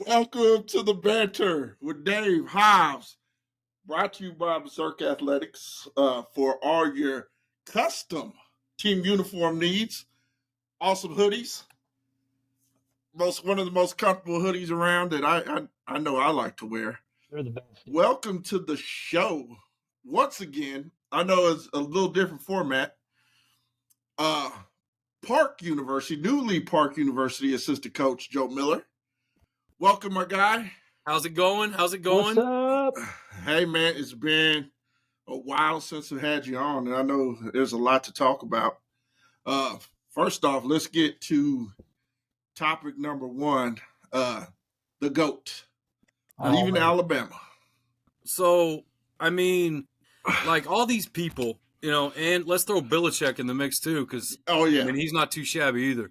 Welcome to the Banter with Dave Hobbs, brought to you by Berserk Athletics for all your custom team uniform needs. Awesome hoodies, one of the most comfortable hoodies around that I know I like to wear. They're the best. Welcome to the show once again. I know it's a little different format. Park University, newly Park University assistant coach Joe Miller. Welcome, my guy. How's it going? What's up? Hey, man, it's been a while since I had you on, and I know there's a lot to talk about. First off, let's get to topic number one, the GOAT, leaving Alabama. So, I mean, like all these people, and let's throw Belichick in the mix too, because I mean, he's not too shabby either.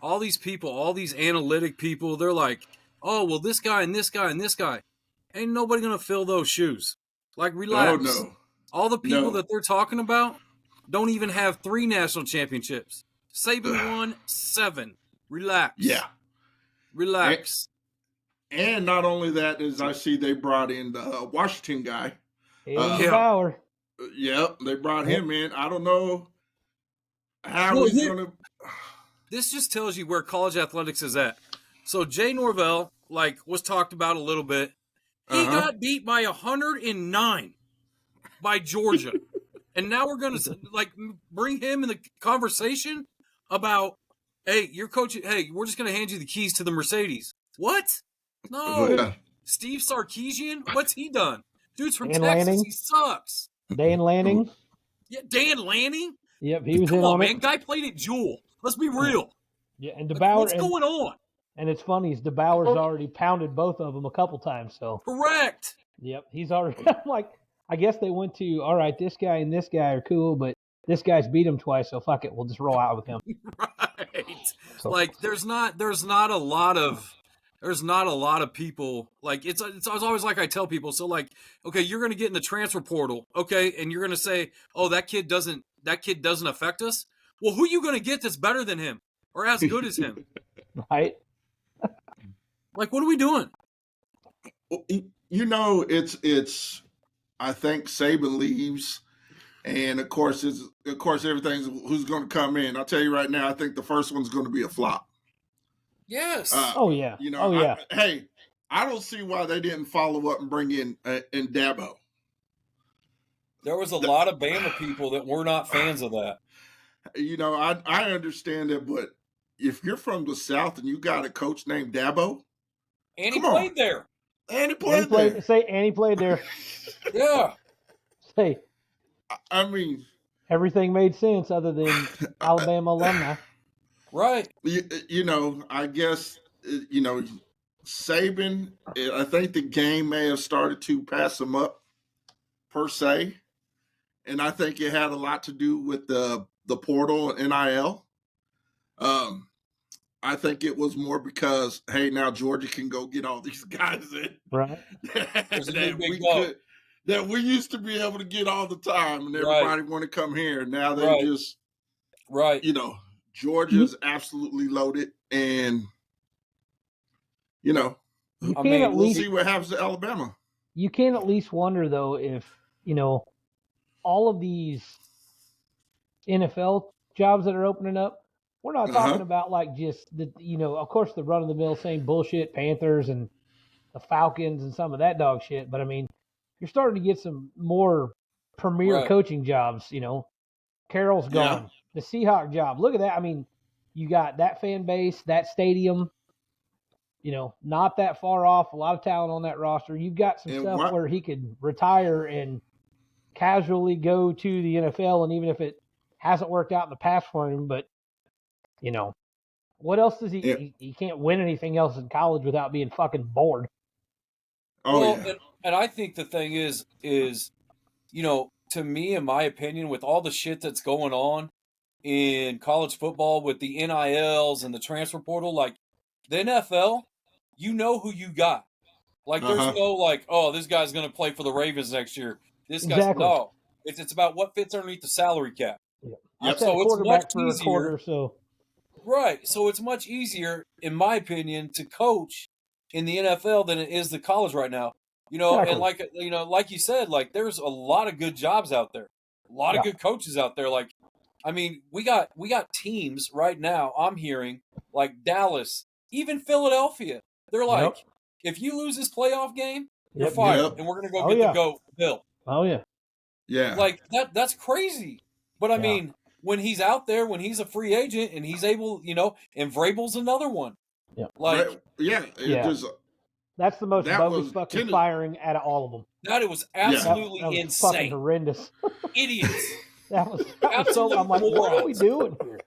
All these people, all these analytic people, they're like, oh, well, this guy and this guy and this guy. Ain't nobody going to fill those shoes. Like, relax. Oh, no. All the people that they're talking about don't even have 3 national championships. Saban won 7. Relax. Yeah. Relax. And not only that, as I see they brought in the Washington guy. Bauer. Yep, they brought him in. I don't know how he's going to. This just tells you where college athletics is at. So Jay Norvell, was talked about a little bit. He got beat by 109 by Georgia. And now we're going to, bring him in the conversation about, hey, you're coaching. Hey, we're just going to hand you the keys to the Mercedes. What? No. Yeah. Steve Sarkisian? What's he done? Dude's from Dan Texas. Lanning? He sucks. Dan Lanning. Yeah, Dan Lanning? Yep, he was Come in on, on man. it. Guy played at Jewel. Let's be real. Yeah, and DeBauer. What's going on? And it's funny, DeBauer's already pounded both of them a couple times. So Correct. Yep, he's already. I'm like, I guess they went to, all right, this guy and this guy are cool, but this guy's beat him twice, so fuck it, we'll just roll out with him. Right. So, there's not a lot of people. It's always like I tell people. So okay, you're going to get in the transfer portal, okay, and you're going to say, oh, that kid doesn't affect us. Well, who are you going to get that's better than him or as good as him? right. What are we doing? It's. I think Saban leaves, and of course, everything's who's going to come in. I'll tell you right now, I think the first one's going to be a flop. Yes. Oh yeah. I don't see why they didn't follow up and bring in Dabo. There was a lot of Bama people that were not fans of that. I understand that, but if you're from the South and you got a coach named Dabo, and he played there. And he played there. And he played there. Yeah. Say. I mean, everything made sense other than Alabama alumni. Right. I guess, Saban, I think the game may have started to pass him up, per se. And I think it had a lot to do with the portal and NIL. I think it was more because, hey, now Georgia can go get all these guys in. Right. that we used to be able to get all the time, and everybody want to come here. Now they just, Georgia's absolutely loaded, and, we'll see what happens to Alabama. You can at least wonder, though, if, all of these NFL jobs that are opening up, we're not talking about just the, of course, the run-of-the-mill same bullshit Panthers and the Falcons and some of that dog shit. But, I mean, you're starting to get some more premier coaching jobs, Carroll's gone. The Seahawk job. Look at that. I mean, you got that fan base, that stadium, not that far off, a lot of talent on that roster. You've got some stuff where he could retire and casually go to the NFL, and even if it hasn't worked out in the past for him, but what else does he? He can't win anything else in college without being fucking bored. And I think the thing is, to me, in my opinion, with all the shit that's going on in college football with the NILs and the transfer portal, the NFL, you know who you got. There's no oh, this guy's going to play for the Ravens next year. This guy's no. It's about what fits underneath the salary cap. Yep. So it's much easier. So. Right. So it's much easier, in my opinion, to coach in the NFL than it is the college right now. You know, Exactly. and like you said, like there's a lot of good jobs out there, a lot of good coaches out there. Like, I mean, we got teams right now. I'm hearing like Dallas, even Philadelphia. They're like, if you lose this playoff game, you're fired, and we're gonna go get the GOAT bill. Oh yeah. Yeah. Like that's crazy. But I mean, when he's out there, when he's a free agent and he's able, you know, and Vrabel's another one. Yeah. Like, Just, that's the most bogus fucking firing out of all of them. That it was absolutely that was insane. Fucking horrendous. Idiots. that was so. I'm like, what are we doing here?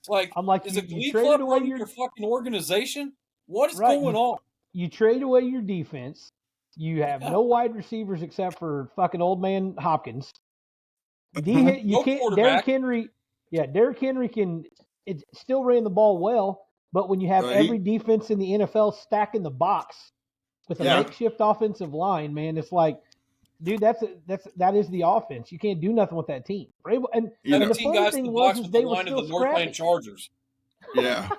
Like, I'm like, is a glee club running your fucking organization? What is going on? You trade away your defense. You have no wide receivers except for fucking old man Hopkins. You can't. Derrick Henry. Yeah, Derrick Henry it still ran the ball well, but when you have every defense in the NFL stacking the box with a makeshift offensive line, man, it's like, dude, that is the offense. You can't do nothing with that team. And the funny thing was they were still scrappy. Chargers. Yeah.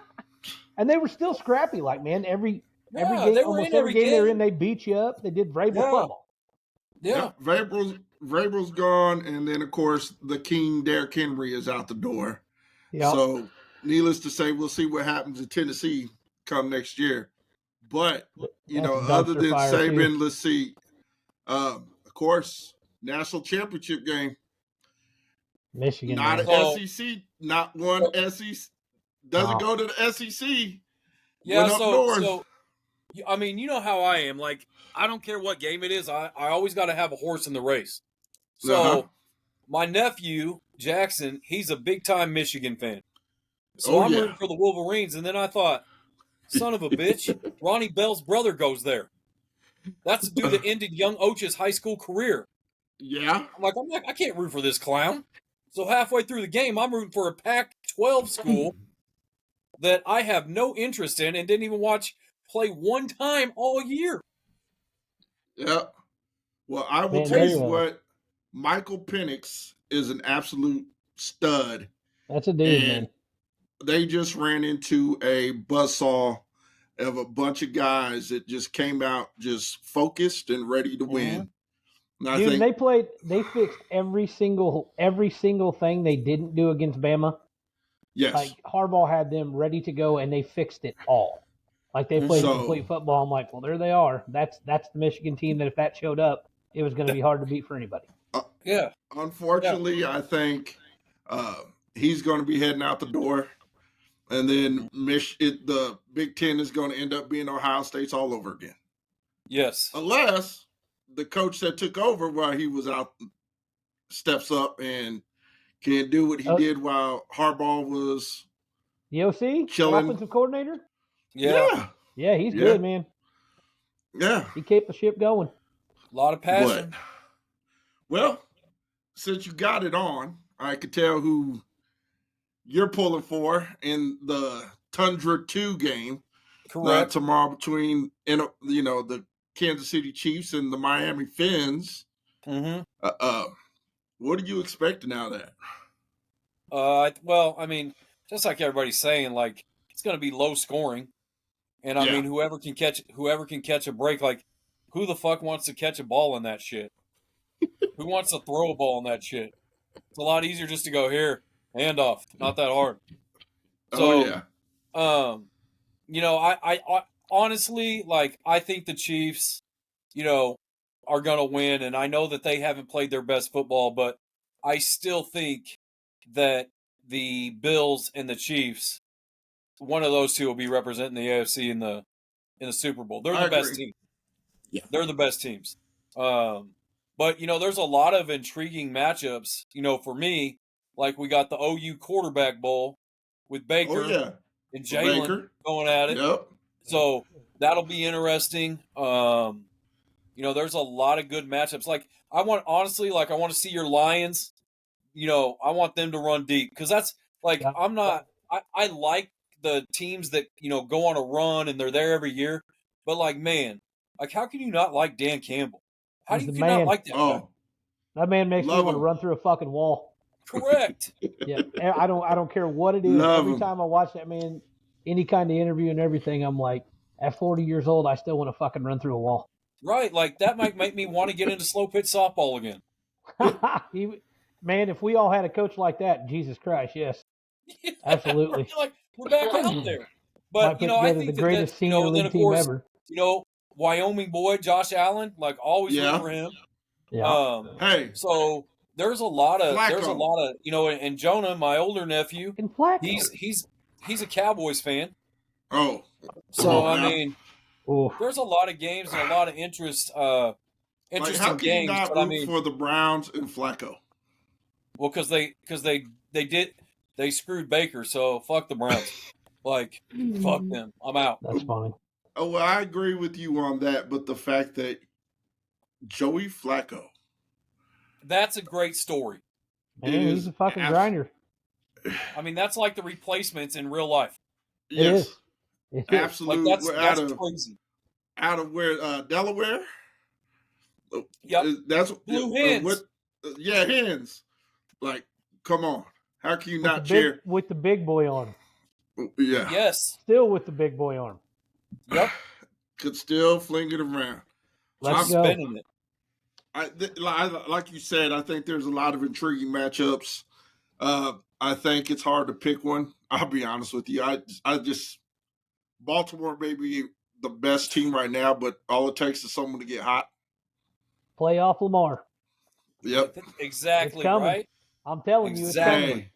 And they were still scrappy. Like, man, every game, almost every game they were in, they beat you up. They did Vrabel football. Yeah. Vrabel's gone, and then of course the king Derrick Henry is out the door. Yep. So, needless to say, we'll see what happens in Tennessee come next year. But other than Saban, let's see. Of course, national championship game. Michigan. Not an SEC. Not one SEC. Doesn't go to the SEC. Yeah. So, I mean, you know how I am. Like, I don't care what game it is. I always got to have a horse in the race. So, my nephew, Jackson, he's a big-time Michigan fan. So I'm rooting for the Wolverines. And then I thought, son of a bitch, Ronnie Bell's brother goes there. That's the dude that ended young Och's high school career. Yeah. I'm like, I can't root for this clown. So halfway through the game, I'm rooting for a Pac-12 school that I have no interest in and didn't even watch play one time all year. Yeah. Well, I will tell you what, Michael Penix is an absolute stud. That's a dude, man. They just ran into a buzzsaw of a bunch of guys that just came out just focused and ready to win. And dude, they fixed every single thing they didn't do against Bama. Yes. Like, Harbaugh had them ready to go, and they fixed it all. Like, they played complete football. I'm like, well, there they are. That's the Michigan team that if that showed up, it was going to be hard to beat for anybody. Unfortunately, I think he's going to be heading out the door. And then the Big Ten is going to end up being Ohio State's all over again. Yes. Unless the coach that took over while he was out steps up and can do what he did while Harbaugh was the OC, chilling. Offensive coordinator. Yeah, he's good, man. Yeah, he kept the ship going. A lot of passion. Well, since you got it on, I could tell who you're pulling for in the Tundra 2 game. Correct. Tomorrow between the Kansas City Chiefs and the Miami Fins. Mm-hmm. What are you expecting out of that? Well, I mean, just like everybody's saying, like, it's going to be low scoring, and I mean, whoever can catch a break, like, who the fuck wants to catch a ball in that shit? Who wants to throw a ball in that shit? It's a lot easier just to go here, hand off, not that hard. So, I honestly, like, I think the Chiefs, are going to win, and I know that they haven't played their best football, but I still think that the Bills and the Chiefs, one of those two will be representing the AFC in the Super Bowl. They're the best team. Yeah. They're the best teams. But, there's a lot of intriguing matchups, for me. Like, we got the OU Quarterback Bowl with Baker and Jalen going at it. Yep. So that'll be interesting. There's a lot of good matchups. Like, I want to see your Lions. I want them to run deep because that's like, I like the teams that, go on a run and they're there every year. But like, man, like, how can you not like Dan Campbell? How do you not like that guy? That man makes me want to run through a fucking wall. Correct. Yeah. I don't care what it is. Every time I watch that man, any kind of interview and everything, I'm like, At 40 years old, I still want to fucking run through a wall. Right, like that might make me want to get into slow pitch softball again. Man, if we all had a coach like that, Jesus Christ, yes, absolutely. Like we're back out there. But I think the greatest that senior league then of team course, ever. Wyoming boy Josh Allen, like always root for him. Yeah. Hey, so there's a lot of Flacco. and Jonah, my older nephew, And Flacco. he's a Cowboys fan. Oh, so I mean, there's a lot of games and a lot of interesting like, how can games. you not But root I mean, for the Browns and Flacco? well, because they screwed Baker, so fuck the Browns. Like, fuck them. I'm out. That's funny. Oh, well, I agree with you on that, but the fact that Joey Flacco. That's a great story. Man, he's a fucking grinder. I mean, that's like the replacements in real life. Yes. It is. Absolutely. Like that's crazy. Out of where? Delaware? Yep. That's Blue Hens. Hens. Like, come on. How can you not cheer? With the big boy arm. Yeah. Yes. Still with the big boy arm. Yep. Could still fling it around. Let's go. Spinning it. Like you said, I think there's a lot of intriguing matchups. I think it's hard to pick one. I'll be honest with you. I just Baltimore may be the best team right now, but all it takes is someone to get hot. Playoff Lamar. Yep. Exactly, it's coming. right? I'm telling you, it's coming.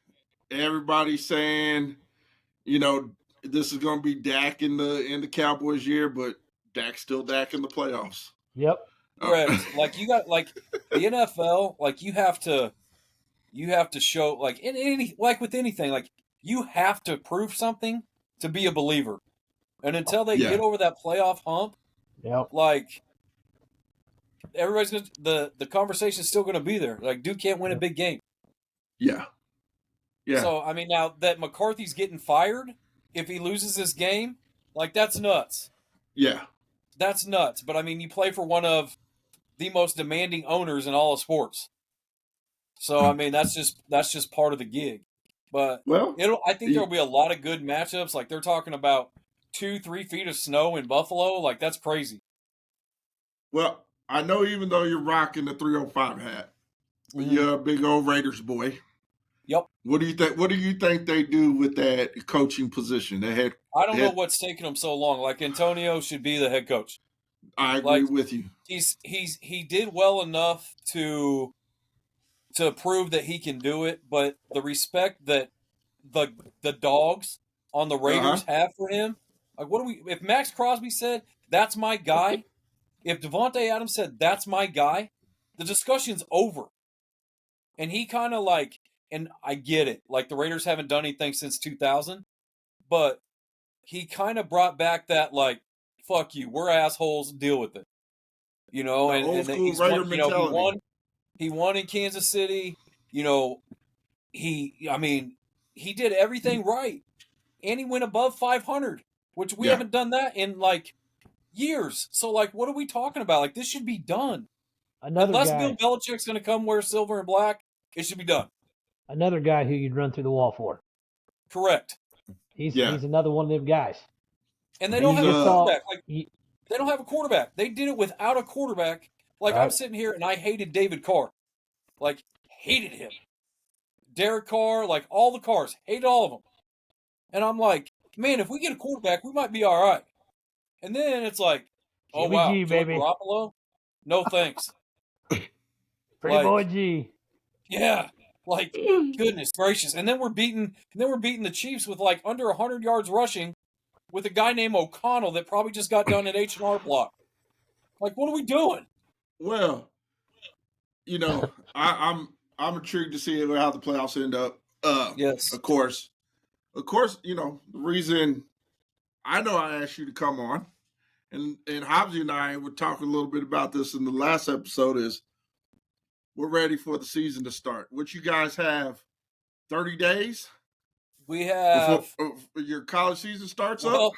Everybody's saying, this is going to be Dak in the Cowboys year, but Dak's still Dak in the playoffs. Yep. Correct. Like you got the NFL, like you have to show like with anything, like you have to prove something to be a believer. And until they get over that playoff hump, like everybody's the conversation's still gonna be there. Like Duke can't win a big game. Yeah. Yeah. So I mean now that McCarthy's getting fired, if he loses this game, like that's nuts. Yeah. That's nuts. But I mean you play for one of the most demanding owners in all of sports. So I mean that's just part of the gig. But I think there'll be a lot of good matchups. Like they're talking about 2-3 feet of snow in Buffalo. Like that's crazy. Well, I know even though you're rocking the 305 hat, you're a big old Raiders boy. Yep. What do you think? What do you think they do with that coaching position? I don't know what's taking them so long. Like Antonio should be the head coach. I agree with you. He did well enough to prove that he can do it, but the respect that the dogs on the Raiders have for him, like if Max Crosby said that's my guy, if Devontae Adams said that's my guy, the discussion's over. And he kind of like, and I get it, like the Raiders haven't done anything since 2000, but he kind of brought back that like, fuck you, we're assholes, deal with it. And old school Raider mentality. He won in Kansas City. He did everything right. And he went above 500, which we haven't done that in like years. So like, what are we talking about? Like this should be done. Unless Bill Belichick's going to come wear silver and black, it should be done. Another guy who you'd run through the wall for. Correct. He's another one of them guys. And they don't have a quarterback. They don't have a quarterback. They did it without a quarterback. Like I'm sitting here and I hated David Carr. Like hated him. Derek Carr, like all the Carrs, hated all of them. And I'm like, man, if we get a quarterback, we might be all right. And then it's like, oh Jimmy wow, G, baby. Garoppolo? No thanks. Pretty boy G. Yeah. Like, goodness gracious. And then we're beating the Chiefs with like under 100 yards rushing with a guy named O'Connell that probably just got done at H&R Block. Like, what are we doing? Well, I'm intrigued to see how the playoffs end up. Yes. Of course, the reason I know I asked you to come on, and Hobbs and I were talking a little bit about this in the last episode, is we're ready for the season to start. What you guys have, 30 days? We have before your college season starts up?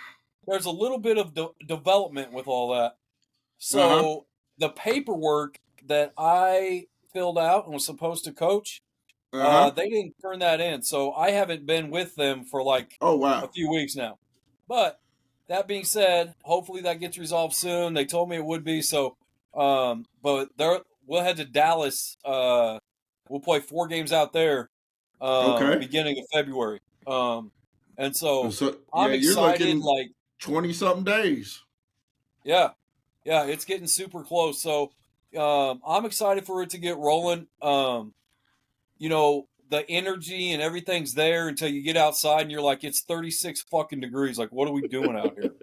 There's a little bit of development with all that. So the paperwork that I filled out and was supposed to coach, they didn't turn that in. So I haven't been with them for like a few weeks now. But that being said, hopefully that gets resolved soon. They told me it would be. So, but we'll head to Dallas. We'll play 4 games out there, Okay. beginning of February. And so So yeah, I'm you're excited. looking Like, 20-something days. yeah, it's getting super close. So, I'm excited for it to get rolling. The energy and everything's there until you get outside and you're like, it's 36 fucking degrees. Like, what are we doing out here?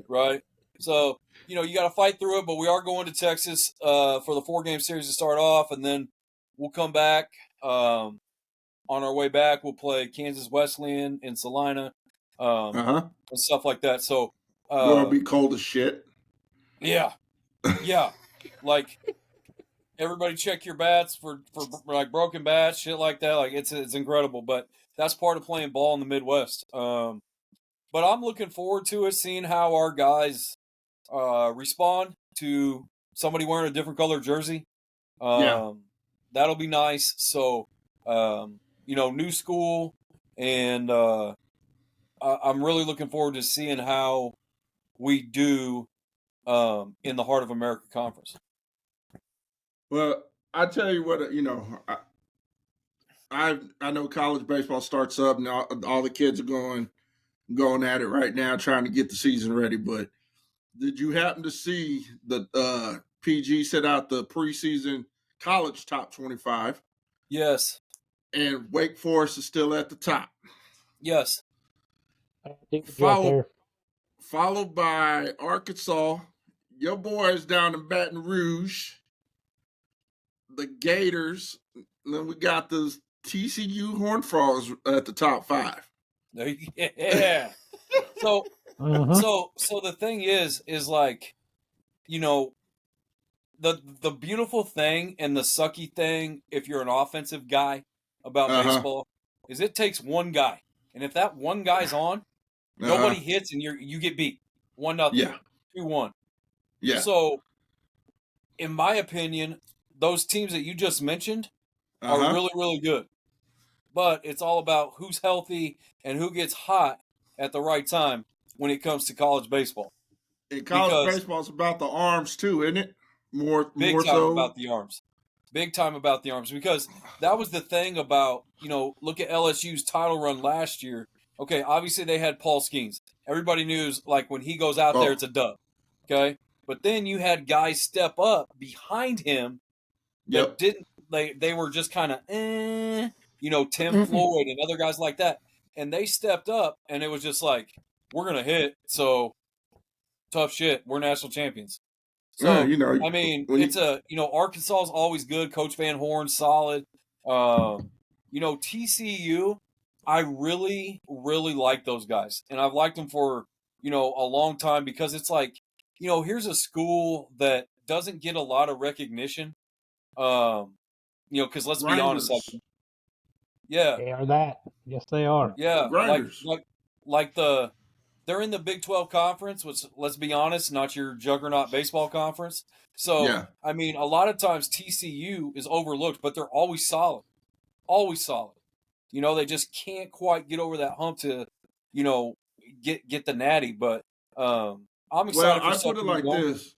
Right? So, you got to fight through it, but we are going to Texas for the 4-game series to start off, and then we'll come back. On our way back, we'll play Kansas Wesleyan in Salina, and stuff like that. So, Gonna be cold as shit. yeah, like everybody check your bats for like broken bats, shit like that. Like it's incredible, but that's part of playing ball in the Midwest. But I'm looking forward to it, seeing how our guys respond to somebody wearing a different color jersey. Yeah. That'll be nice. So, new school, and I'm really looking forward to seeing how we do in the Heart of America Conference. Well, I tell you what, I know college baseball starts up and all the kids are going at it right now, trying to get the season ready. But did you happen to see the PG set out the preseason college top 25? Yes. And Wake Forest is still at the top. Yes. Followed by Arkansas. Your boys down in Baton Rouge. The Gators. And then we got the TCU Horned Frogs at the top 5. Yeah. So the thing is like, the beautiful thing and the sucky thing, if you're an offensive guy about baseball, is it takes one guy, and if that one guy's on, nobody hits, and you get beat 1-0, yeah, 2-1. Yeah. So, in my opinion, those teams that you just mentioned are really, really good. But it's all about who's healthy and who gets hot at the right time when it comes to college baseball. And college baseball is about the arms too, isn't it? Big more time so about the arms. Big time about the arms, because that was the thing about, look at LSU's title run last year. Okay, obviously they had Paul Skeens. Everybody knew, like, when he goes out there, it's a dub. Okay? But then you had guys step up behind him that didn't, they were just kind of, Tim Floyd and other guys like that. And they stepped up, and it was just like, we're going to hit, so tough shit. We're national champions. So, I mean, it's Arkansas is always good. Coach Van Horn, solid. TCU, I really, really like those guys. And I've liked them for, a long time, because it's like, here's a school that doesn't get a lot of recognition. Because let's be honest. Yeah. They are that. Yes, they are. Yeah. They're in the Big 12 conference, which, let's be honest, not your juggernaut baseball conference. So, I mean, a lot of times TCU is overlooked, but they're always solid. Always solid. They just can't quite get over that hump to, get the natty. But I'm excited for I put it like this.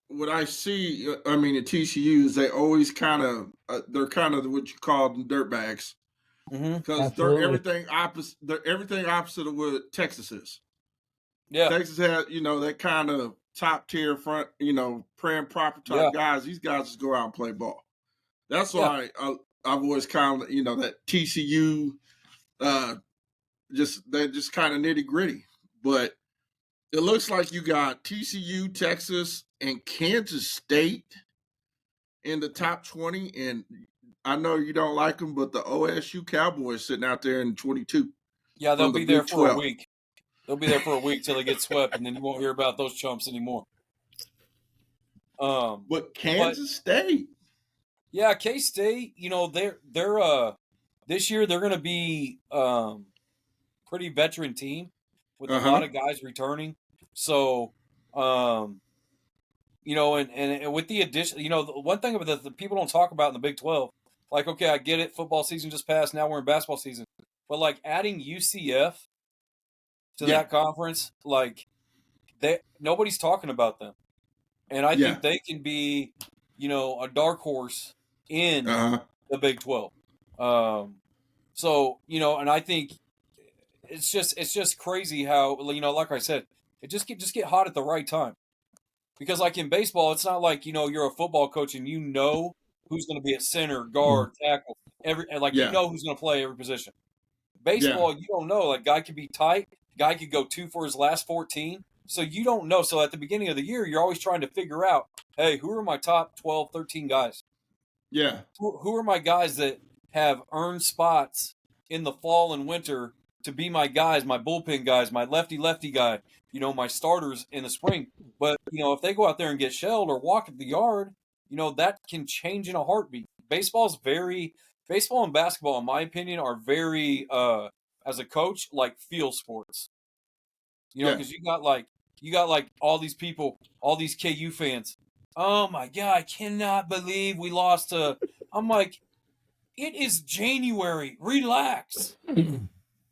What I see, I mean, at TCUs, they always they're kind of what you call them dirtbags. Because they're everything opposite. They're everything opposite of what Texas is. Yeah, Texas has that kind of top tier front, prim proper type guys. These guys just go out and play ball. That's why I've always kind of that TCU, they're just kind of nitty gritty. But it looks like you got TCU, Texas, and Kansas State in the top 20, and I know you don't like them, but the OSU Cowboys sitting out there in 22. Yeah, they'll be there for a week. They'll be there for a week till they get swept, and then you won't hear about those chumps anymore. But Kansas State. Yeah, K-State, they're this year they're going to be pretty veteran team with a lot of guys returning. So, and with the addition, the one thing about the people don't talk about in the Big 12, like, okay, I get it, football season just passed, now we're in basketball season, but like adding UCF to that conference, like nobody's talking about them. And I think they can be, a dark horse in the Big 12. So, and I think it's just crazy how, like I said, it just get hot at the right time. Because like in baseball, it's not like, you're a football coach and who's going to be at center, guard, tackle, who's going to play every position. Baseball, you don't know. Like, guy could be tight. Guy could go 2 for his last 14. So you don't know. So at the beginning of the year, you're always trying to figure out, hey, who are my top 12, 13 guys? Yeah. Who are my guys that have earned spots in the fall and winter to be my guys, my bullpen guys, my lefty guy, my starters in the spring. But, if they go out there and get shelled or walk at the yard, that can change in a heartbeat. Baseball and basketball, in my opinion, are very, as a coach, like field sports. Because you got all these people, all these KU fans. Oh my God, I cannot believe we lost to. I'm like, it is January. Relax.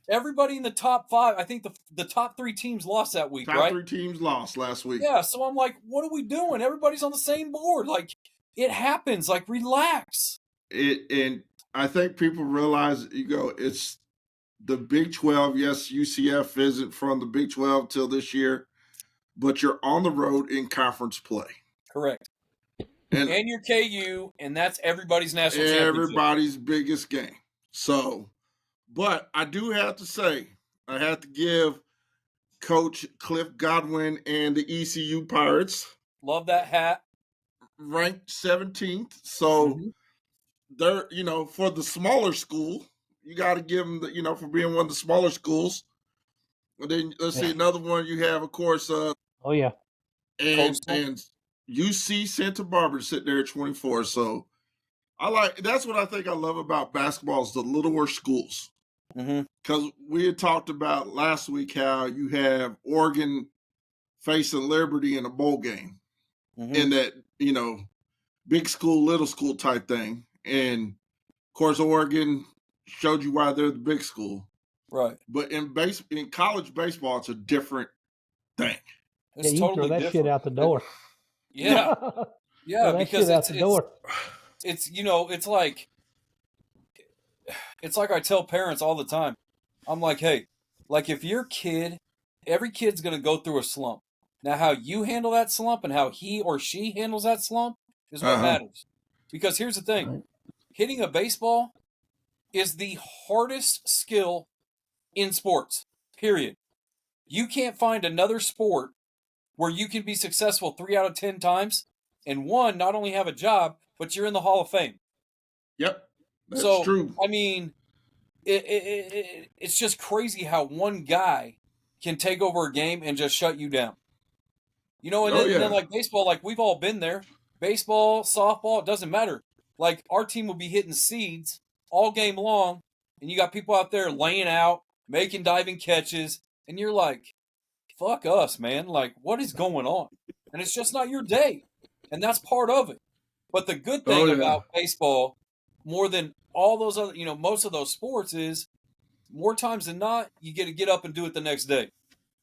Everybody in the top 5, I think the top 3 teams lost that week, right? Top 3 teams lost last week. Yeah, so I'm like, what are we doing? Everybody's on the same board. Like, it happens. Like, relax. And I think people realize, it's the Big 12. Yes, UCF isn't from the Big 12 till this year, but you're on the road in conference play. Correct. And you're KU, and that's everybody's national championship. Everybody's biggest game. So, but I do have to say, I have to give Coach Cliff Godwin and the ECU Pirates. Love that hat. Ranked 17th. So, they're, for the smaller school, you got to give them, for being one of the smaller schools. And then let's see another one you have, of course. And UC Santa Barbara sitting there at 24. So that's what I think I love about basketball is the littler schools. Because we had talked about last week how you have Oregon facing Liberty in a bowl game in that, big school, little school type thing. And of course, Oregon showed you why they're the big school. Right. But in college baseball, it's a different thing. It's you totally throw that different. shit out the door. Yeah. Yeah, because it's it's like I tell parents all the time. I'm like, hey, like if every kid's going to go through a slump. Now, how you handle that slump and how he or she handles that slump is what matters. Because here's the thing. Hitting a baseball is the hardest skill in sports, period. You can't find another sport where you can be successful 3 out of 10 times and not only have a job, but you're in the Hall of Fame. Yep, that's true. I mean, it's just crazy how one guy can take over a game and just shut you down. And then like baseball, like we've all been there. Baseball, softball, it doesn't matter. Like our team will be hitting seeds all game long, and you got people out there laying out, making diving catches, and you're like, fuck us, man. Like, what is going on? And it's just not your day. And that's part of it. But the good thing about baseball, more than all those other, most of those sports is more times than not, you get to get up and do it the next day.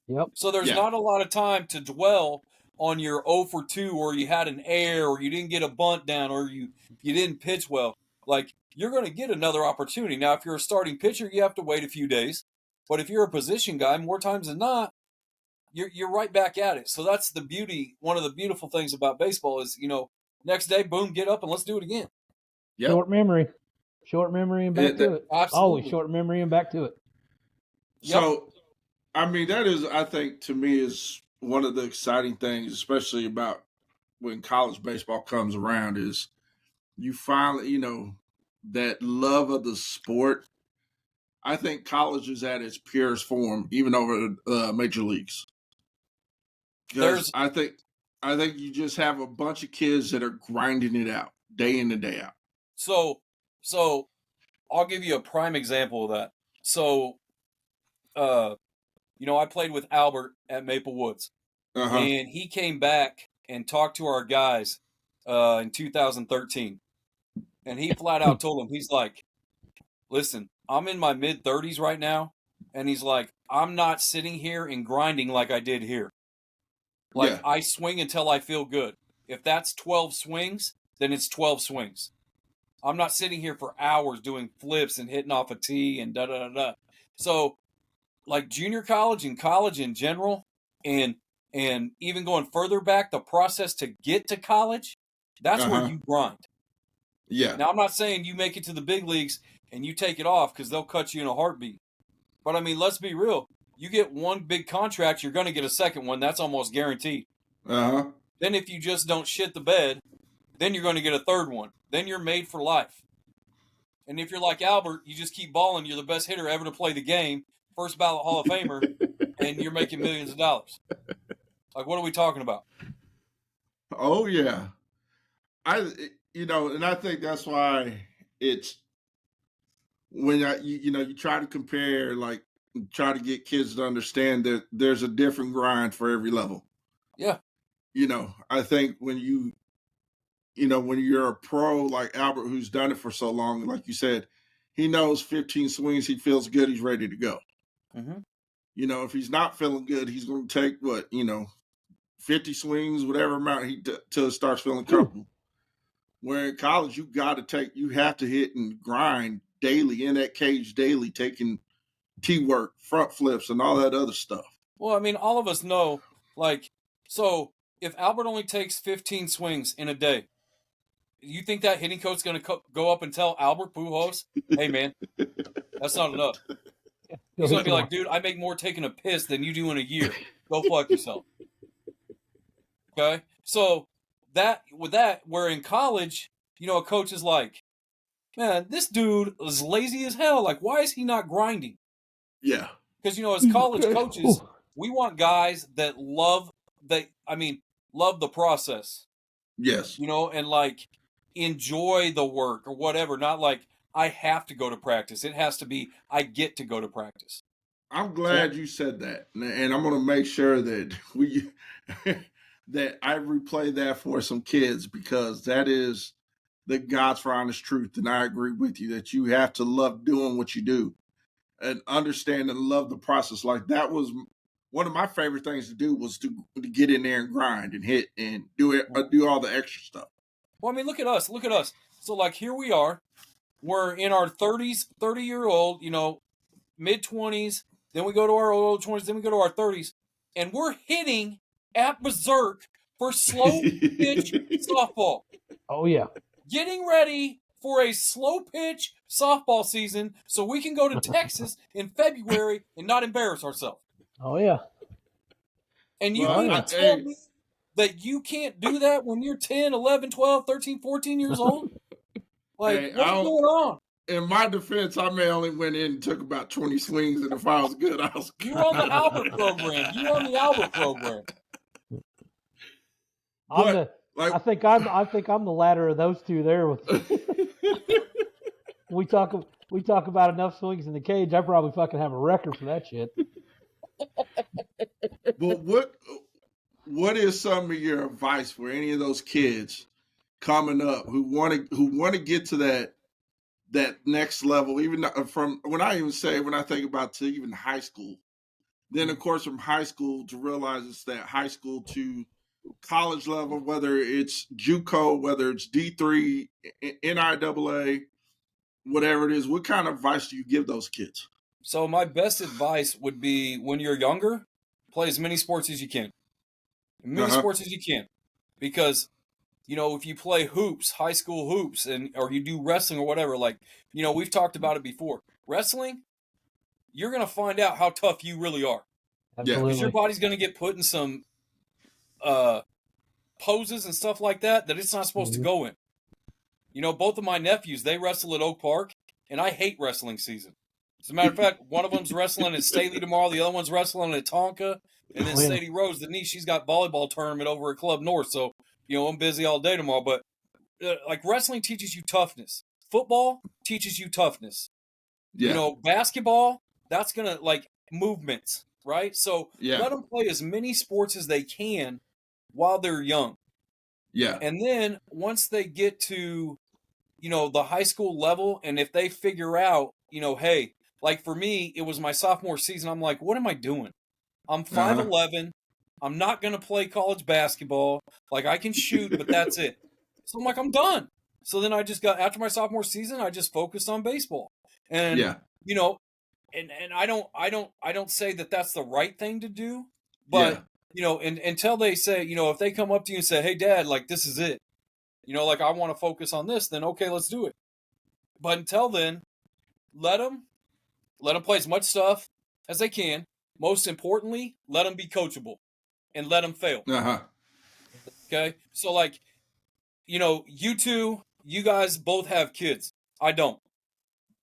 Yep. So there's not a lot of time to dwell on your 0 for 2 or you had an error or you didn't get a bunt down or you didn't pitch well. Like, you're going to get another opportunity. Now, if you're a starting pitcher, you have to wait a few days. But if you're a position guy, more times than not, you're right back at it. So that's the beauty. One of the beautiful things about baseball is, next day, boom, get up and let's do it again. Yep. Short memory and back to it. Absolutely. Always short memory and back to it. So, I mean, that is, I think, to me, is one of the exciting things, especially about when college baseball comes around, is you finally, that love of the sport. I think college is at its purest form, even over major leagues. Because I think you just have a bunch of kids that are grinding it out day in and day out. So I'll give you a prime example of that. So, I played with Albert at Maple Woods, and he came back and talked to our guys in 2013, and he flat out told them, he's like, listen, I'm in my mid-30s right now, and he's like, I'm not sitting here and grinding like I did here. Like, Yeah. I swing until I feel good. If that's 12 swings, then it's 12 swings. I'm not sitting here for hours doing flips and hitting off a tee and da-da-da-da. So, like junior college and college in general, and even going further back, the process to get to college, that's where you grind. Yeah. Now, I'm not saying you make it to the big leagues and you take it off because they'll cut you in a heartbeat. But, I mean, let's be real. You get one big contract, you're going to get a second one. That's almost guaranteed. Uh-huh. Then if you just don't shit the bed, then you're going to get a third one. Then you're made for life. And if you're like Albert, you just keep balling. You're the best hitter ever to play the game, first ballot Hall of Famer, and you're making millions of dollars. Like, what are we talking about? Oh, yeah. And I think that's why it's when you try to compare, like, try to get kids to understand that there's a different grind for every level. Yeah. I think when when you're a pro like Albert, who's done it for so long, like you said, he knows 15 swings, he feels good, he's ready to go. Mm-hmm. If he's not feeling good, he's going to take 50 swings, whatever amount till he starts feeling comfortable. Where in college, you have to hit and grind daily in that cage daily, taking tee work, front flips, and all that other stuff. Well, I mean, all of us know, like, so if Albert only takes 15 swings in a day, you think that hitting coach's going to go up and tell Albert Pujols, hey, man, that's not enough. He's going to be like, dude, I make more taking a piss than you do in a year. Go fuck yourself. Okay? So where in college, a coach is like, man, this dude is lazy as hell. Like, why is he not grinding? Yeah. Because, as college coaches, we want guys that love the process. Yes. And like enjoy the work or whatever. Not like I have to go to practice. It has to be I get to go to practice. I'm glad you said that, and I'm going to make sure that that I replay that for some kids, because that is the God's honest truth. And I agree with you that you have to love doing what you do and understand and love the process. Like, that was one of my favorite things to do, was to get in there and grind and hit and do all the extra stuff. Well, I mean, look at us. So, like, here we are. We're in our 30s, 30-year-old, mid-20s. Then we go to our old 20s. Then we go to our 30s. And we're hitting at berserk for slow pitch softball. Oh, yeah. Getting ready for a slow pitch softball season so we can go to Texas in February and not embarrass ourselves. Oh, yeah. And you mean to tell me that you can't do that when you're 10, 11, 12, 13, 14 years old? Like, what's going on? In my defense, I may only went in and took about 20 swings, and if I was good, I was good. You're on the Albert program. I think I'm the latter of those two there. we talk about enough swings in the cage. I probably fucking have a record for that shit. But what is some of your advice for any of those kids coming up who want to get to that next level, even from when I think about to even high school, then of course from high school to realize it's that high school to college level, whether it's JUCO, whether it's D3, NIAA, whatever it is, what kind of advice do you give those kids? So my best advice would be, when you're younger, play as many sports as you can. Sports as you can. Because, if you play hoops, high school hoops, or you do wrestling or whatever, like, we've talked about it before. Wrestling, you're going to find out how tough you really are. Absolutely. Because your body's going to get put in some poses and stuff like that it's not supposed to go in. Both of my nephews, they wrestle at Oak Park, and I hate wrestling season. As a matter of fact, one of them's wrestling at Staley tomorrow, the other one's wrestling at Tonka, and then Sadie Rose, the niece, she's got volleyball tournament over at Club North, so, I'm busy all day tomorrow. But, like, wrestling teaches you toughness. Football teaches you toughness. Yeah. Basketball, that's going to, like, movements, right? So let them play as many sports as they can while they're young. Yeah. And then once they get to, the high school level, and if they figure out, hey, like for me, it was my sophomore season. I'm like, what am I doing? I'm 5'11". I'm not going to play college basketball. Like, I can shoot, but that's it. So I'm like, I'm done. So then I just got, after my sophomore season, I just focused on baseball. And, you know, and I don't say that that's the right thing to do, but, you know, and until they say, you know, if they come up to you and say, hey, Dad, like, this is it, you know, like, I want to focus on this, then okay, let's do it. But until then, let them play as much stuff as they can. Most importantly, let them be coachable and let them fail. Okay? So, like, you know, you guys both have kids. I don't.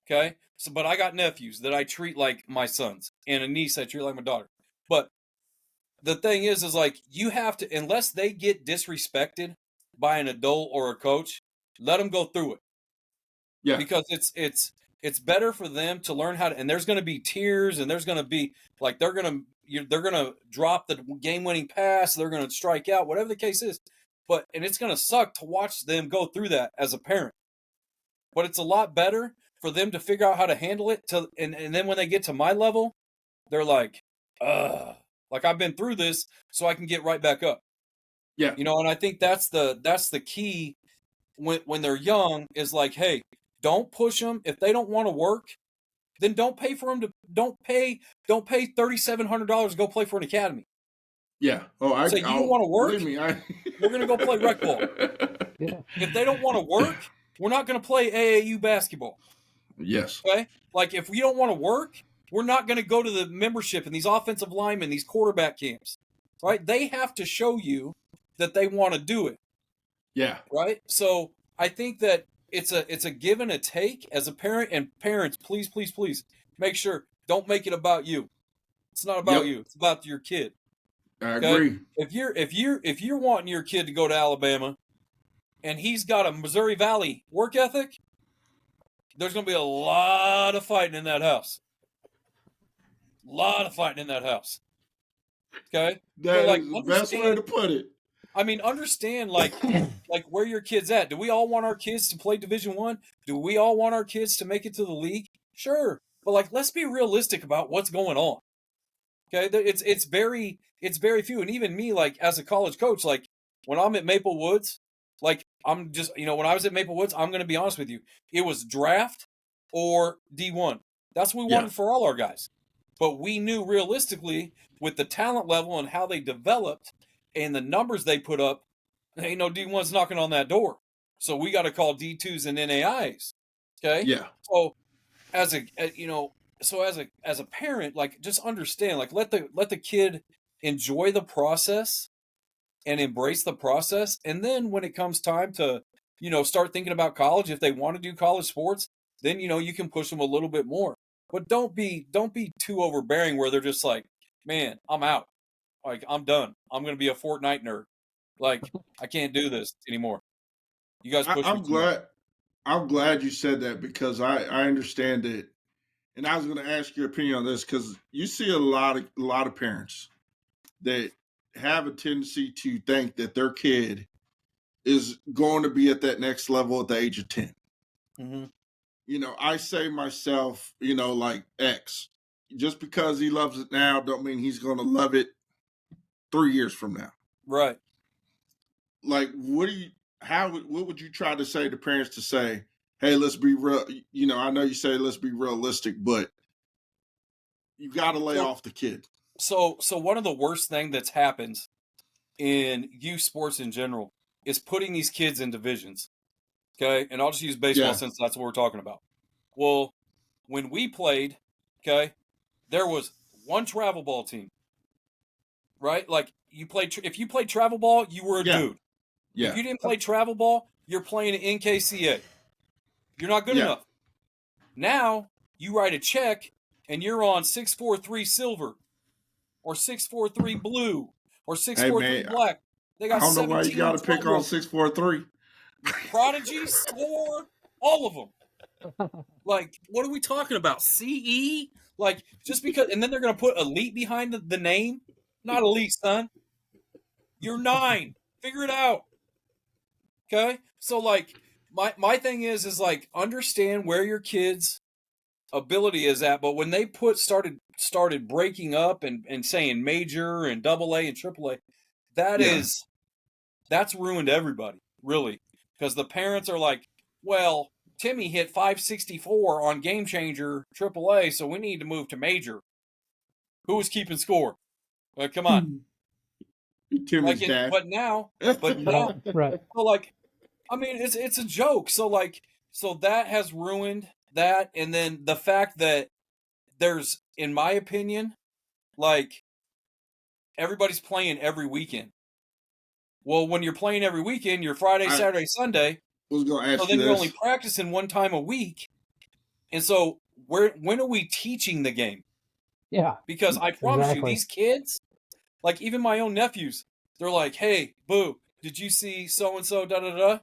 Okay? So, but I got nephews that I treat like my sons and a niece I treat like my daughter. But the thing is like, you have to, unless they get disrespected by an adult or a coach, let them go through it. Yeah. Because it's better for them to learn how to, and there's going to be tears, and there's going to be like, they're going to drop the game-winning pass, they're going to strike out, whatever the case is. And it's going to suck to watch them go through that as a parent. But it's a lot better for them to figure out how to handle it and then when they get to my level, they're like, like, I've been through this, so I can get right back up. Yeah. You know, and I think that's the key when they're young, is like, hey, don't push them. If they don't want to work, then don't pay for them to don't pay $3,700 to go play for an academy. Yeah. Oh, I say, you don't want to work? Believe me, we're going to go play rec ball. Yeah. If they don't want to work, we're not going to play AAU basketball. Yes. Okay? Like, if we don't want to work, we're not going to go to the membership and these offensive linemen, these quarterback camps. Right? They have to show you that they want to do it. Yeah. Right? So I think that it's a give and a take as a parent. And parents, please, please, please make sure, don't make it about you. It's not about you. It's about your kid. I agree. If you're wanting your kid to go to Alabama and he's got a Missouri Valley work ethic, there's going to be a lot of fighting in that house. Okay? That is the best way to put it. I mean, understand, like where your kid's at. Do we all want our kids to play Division I? Do we all want our kids to make it to the league? Sure. But, like, let's be realistic about what's going on. Okay? It's very few. And even me, like, as a college coach, like, when I'm at Maple Woods, like, I'm just, you know, when I was at Maple Woods, I'm going to be honest with you, it was draft or D1. That's what we wanted for all our guys. But we knew realistically, with the talent level and how they developed and the numbers they put up, ain't no D1s knocking on that door. So we got to call D2s and NAIs. Okay? Yeah. So as a parent, like, just understand, like, let the kid enjoy the process and embrace the process. And then when it comes time to, you know, start thinking about college, if they want to do college sports, then, you know, you can push them a little bit more. But don't be too overbearing where they're just like, man, I'm out. Like, I'm done. I'm going to be a Fortnite nerd. Like, I can't do this anymore. You guys push me. I'm glad you said that, because I understand it. And I was going to ask your opinion on this, because you see a lot of parents that have a tendency to think that their kid is going to be at that next level at the age of 10. Mm-hmm. You know, I say myself, you know, like, X, just because he loves it now don't mean he's going to love it 3 years from now. Right. Like, what would you try to say to parents to say, hey, let's be real, you know, I know you say let's be realistic, but you got to lay off the kid. So one of the worst things that's happened in youth sports in general is putting these kids in divisions. Okay? And I'll just use baseball since that's what we're talking about. Well, when we played, okay, there was one travel ball team. Right? Like, if you played travel ball, you were a dude. Yeah. If you didn't play travel ball, you're playing an NKCA. You're not good enough. Now, you write a check, and you're on 643 silver, or 643 blue, or 643 black. They got, I don't know why you got to pick on 643. Prodigy, Score, all of them. Like, what are we talking about? CE? Like, just because, and then they're going to put elite behind the name? Not elite, son. You're 9. Figure it out. Okay? So, like, my thing is like, understand where your kids ability is at, but when they started breaking up and saying major and AA and AAA, that's ruined everybody, really. Because the parents are like, well, Timmy hit 564 on Game Changer AAA, so we need to move to major. Who was keeping score? Come on. Timmy's dad. But now, right. so like, I mean, it's a joke. So that has ruined that, and then the fact that there's, in my opinion, like, everybody's playing every weekend. Well, when you're playing every weekend, you're Friday, Saturday, Sunday. Was gonna ask so then you you're this. only practicing one time a week, and so when are we teaching the game? Yeah. Because I promise you, these kids, like even my own nephews, they're like, "Hey, Boo, did you see so and so? Da da da."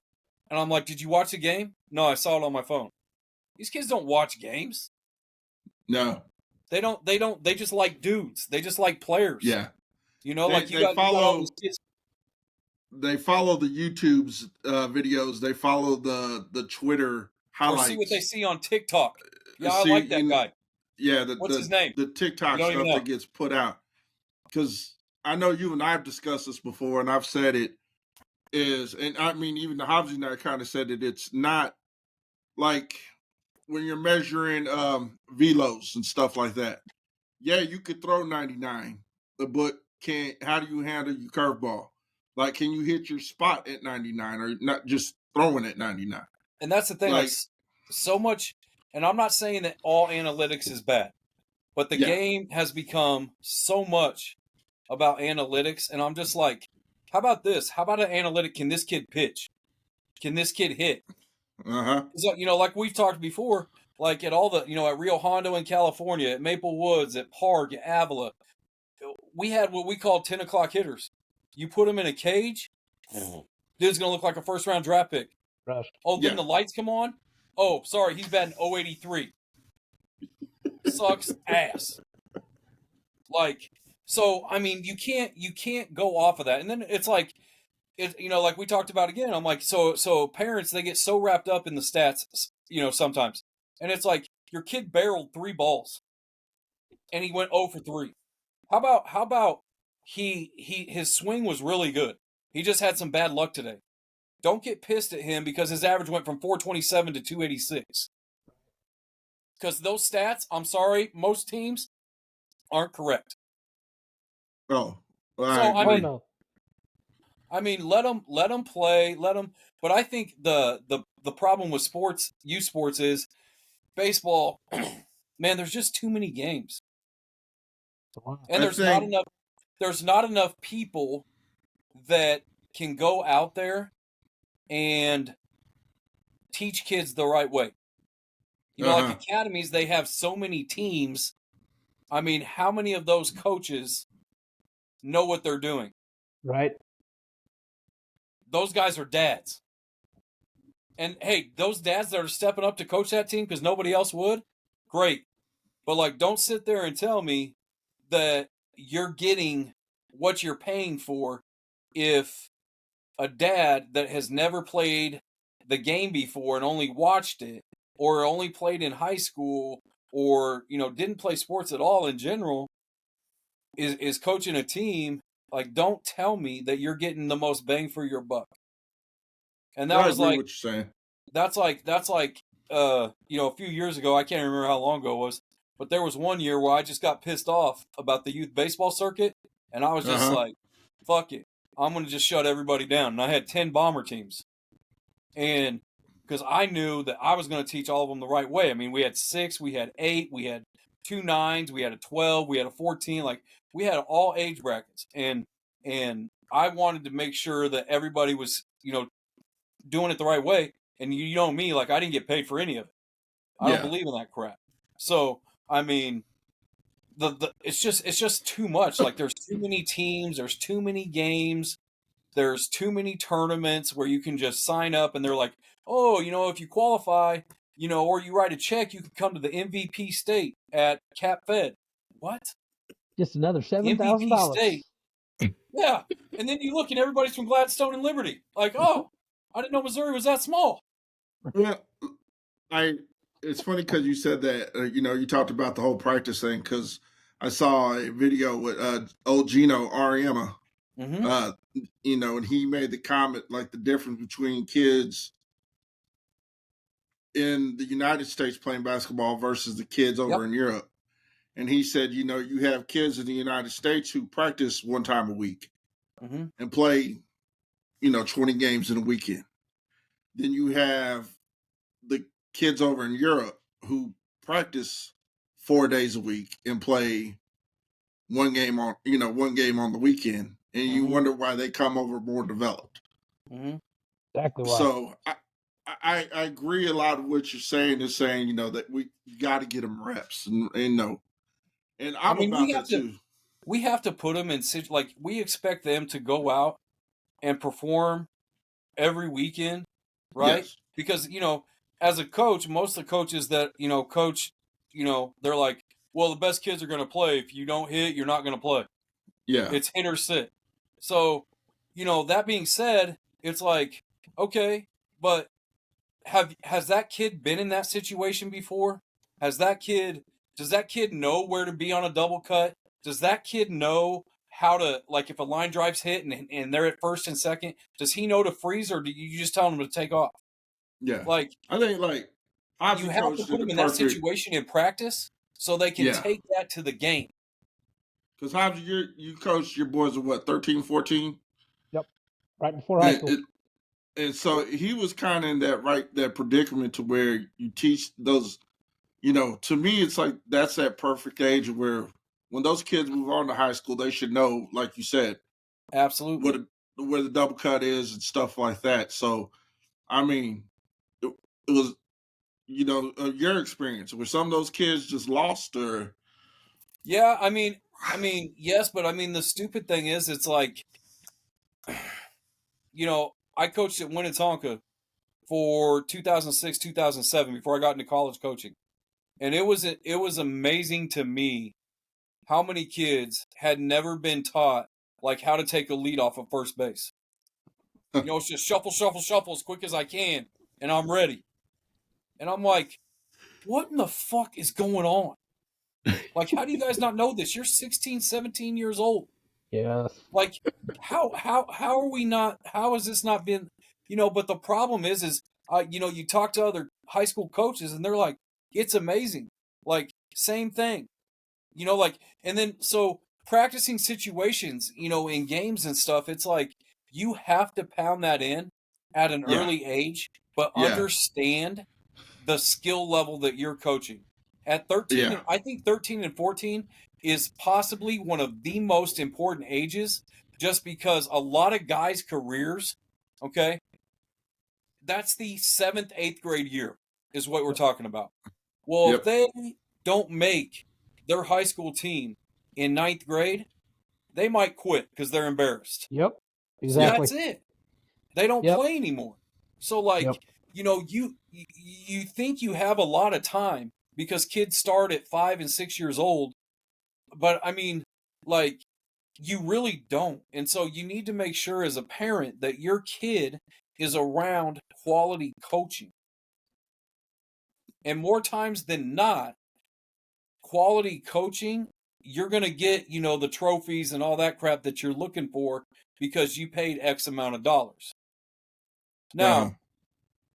And I'm like, "Did you watch the game?" "No, I saw it on my phone." These kids don't watch games. No, they don't. They just like dudes. They just like players. Yeah, you got all these kids. They follow the YouTube's videos. They follow the Twitter highlights. Or see what they see on TikTok. Yeah, I like that guy. Yeah, what's his name? The TikTok stuff that gets put out. Because I know you and I have discussed this before, and I've said it is, and I mean, even the Hobbs and I kind of said it. It's not like when you're measuring velos and stuff like that. Yeah, you could throw 99, but how do you handle your curveball? Like, can you hit your spot at 99 or not just throwing at 99? And that's the thing. Like so much, and I'm not saying that all analytics is bad, but the game has become so much about analytics. And I'm just like, how about this? How about an analytic? Can this kid pitch? Can this kid hit? So, like we've talked before, like at all the, at Rio Hondo in California, at Maple Woods, at Park, at Avila, we had what we called 10 o'clock hitters. You put him in a cage, dude's going to look like a first-round draft pick. Rush. Oh, then the lights come on? Oh, sorry, he's batting 083. Sucks ass. Like, so, I mean, you can't go off of that. And then it's like, like we talked about again, I'm like, so parents, they get so wrapped up in the stats, sometimes. And it's like, your kid barreled 3 balls, and he went 0 for 3. How about his swing was really good. He just had some bad luck today. Don't get pissed at him because his average went from 427 to 286. Because those stats, I'm sorry, most teams aren't correct. Oh, well, so I mean, let them play, But I think the problem with youth sports is baseball. Man, there's just too many games, and there's not enough people that can go out there and teach kids the right way. Like academies, they have so many teams. I mean, how many of those coaches know what they're doing? Right. Those guys are dads. And hey, those dads that are stepping up to coach that team because nobody else would, great. But like, don't sit there and tell me that you're getting what you're paying for if a dad that has never played the game before and only watched it, or only played in high school, or didn't play sports at all in general, is coaching a team. Like, don't tell me that you're getting the most bang for your buck. And that was like what you're saying. That's like a few years ago, I can't remember how long ago it was, but there was one year where I just got pissed off about the youth baseball circuit, and I was just like, fuck it, I'm going to just shut everybody down. And I had 10 bomber teams. And because I knew that I was going to teach all of them the right way. I mean, we had 6, we had 8, we had 2 9s, we had a 12, we had a 14. Like, we had all age brackets. And I wanted to make sure that everybody was, doing it the right way. And you know me, like, I didn't get paid for any of it. I don't believe in that crap. So, I mean, it's just too much. Like, there's too many teams, there's too many games, there's too many tournaments where you can just sign up and they're like, oh, if you qualify, or you write a check, you can come to the MVP state at Cap Fed. What? Just another $7,000. MVP state. Yeah. And then you look and everybody's from Gladstone and Liberty. Like, oh, I didn't know Missouri was that small. Well, I it's funny because you said that, you talked about the whole practice thing because I saw a video with old Gino Ariema, Mm-hmm. and he made the comment like the difference between kids in the United States playing basketball versus the kids over in Europe. And he said, you have kids in the United States who practice one time a week and play, 20 games in a weekend. Then you have the kids over in Europe who practice 4 days a week and play one game on the weekend. And you wonder why they come over more developed. Exactly why. So I agree a lot of what you're saying is saying, that we got to get them reps and I'm about that too. We have to put them in like we expect them to go out and perform every weekend, right? Yes. Because as a coach, most of the coaches that coach, they're like, well, the best kids are going to play. If you don't hit, you're not going to play. Yeah. It's hit or sit. So, that being said, it's like, okay, but has that kid been in that situation before? Does that kid know where to be on a double cut? Does that kid know how to, like, if a line drive's hit and they're at first and second, does he know to freeze, or do you just tell him to take off? Yeah. Like, I think Hobbs you have to put them in that situation in practice so they can take that to the game. Because Hobbs, you coached your boys at what, 13, 14? Yep. Right before high school. And so he was kind of in that predicament to where you teach those, to me, it's like that's that perfect age where when those kids move on to high school, they should know, like you said, absolutely where the double cut is and stuff like that. So, I mean, it was, your experience. Were some of those kids just lost or? Yeah, I mean, yes, but I mean, the stupid thing is, it's like, I coached at Winnetonka for 2006, 2007 before I got into college coaching. And it was amazing to me how many kids had never been taught like how to take a lead off of first base. It's just shuffle, shuffle, shuffle as quick as I can, and I'm ready. And I'm like, what in the fuck is going on? Like, how do you guys not know this? You're 16, 17 years old. Yes. Like, how are we not? How has this not been? But the problem is, you talk to other high school coaches, and they're like, it's amazing. Like, same thing. And then so practicing situations, in games and stuff, it's like you have to pound that in at an early age, but understand the skill level that you're coaching. At 13, I think 13 and 14 is possibly one of the most important ages, just because a lot of guys' careers, okay, that's the 7th, 8th grade year is what we're talking about. Well, if they don't make their high school team in 9th grade, they might quit because they're embarrassed. Yep, exactly. So that's it. They don't play anymore. So, like, you think you have a lot of time because kids start at 5 and 6 years old, but I mean, like, you really don't. And so you need to make sure as a parent that your kid is around quality coaching. And more times than not, quality coaching, you're going to get, the trophies and all that crap that you're looking for because you paid X amount of dollars. Now,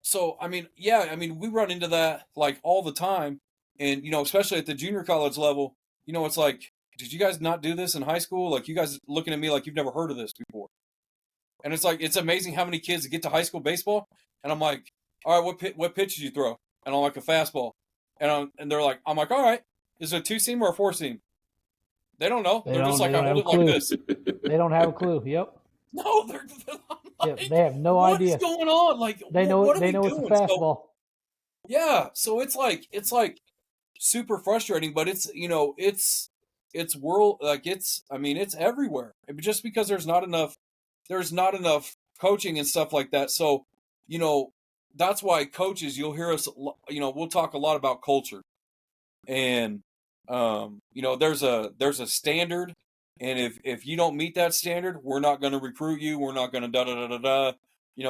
so, I mean, we run into that like all the time. And, especially at the junior college level, it's like, did you guys not do this in high school? Like, you guys looking at me like you've never heard of this before. And it's like, it's amazing how many kids get to high school baseball. And I'm like, all right, what pitch did you throw? And I'm like, a fastball. And they're like, I'm like, all right, is it a 2-seam or a 4-seam? They don't know. They're just like, I hold it like this. They don't have a clue. Yep. No, they're like, they have no idea. What's going on? Like, they know what they know it's a fastball. So it's like super frustrating, but it's it's world, like, it's everywhere. Just because there's not enough coaching and stuff like that. So that's why coaches, you'll hear us, we'll talk a lot about culture, and there's a standard, and if you don't meet that standard, we're not going to recruit you. We're not going to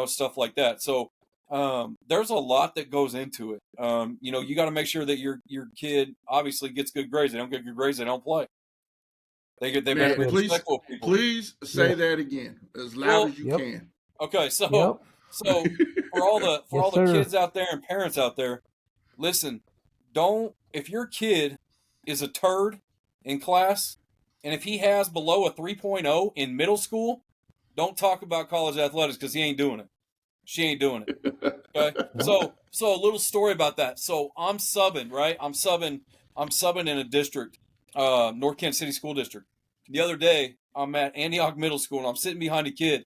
stuff like that. So there's a lot that goes into it. You got to make sure that your kid obviously gets good grades. They don't get good grades, they don't play. They better be respectful of people. Please say that again as loud as you can. Okay, so for all the kids out there and parents out there, listen, if your kid is a turd in class, and if he has below a 3.0 in middle school, don't talk about college athletics because he ain't doing it. She ain't doing it. Okay? So a little story about that. So I'm subbing, right? I'm subbing in a district, North Kansas City School District. The other day, I'm at Antioch Middle School, and I'm sitting behind a kid,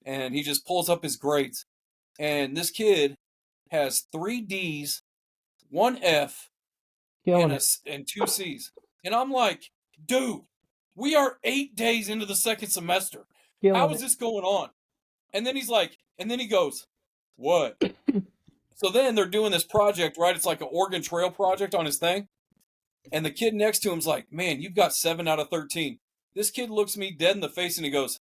and he just pulls up his grades. And this kid has 3 D's, 1 F, and 2 C's. And I'm like, dude, we are 8 days into the second semester. How is this going on? And then he goes, what? So then they're doing this project, right? It's like an Oregon Trail project on his thing. And the kid next to him's like, man, you've got 7 out of 13. This kid looks me dead in the face and he goes,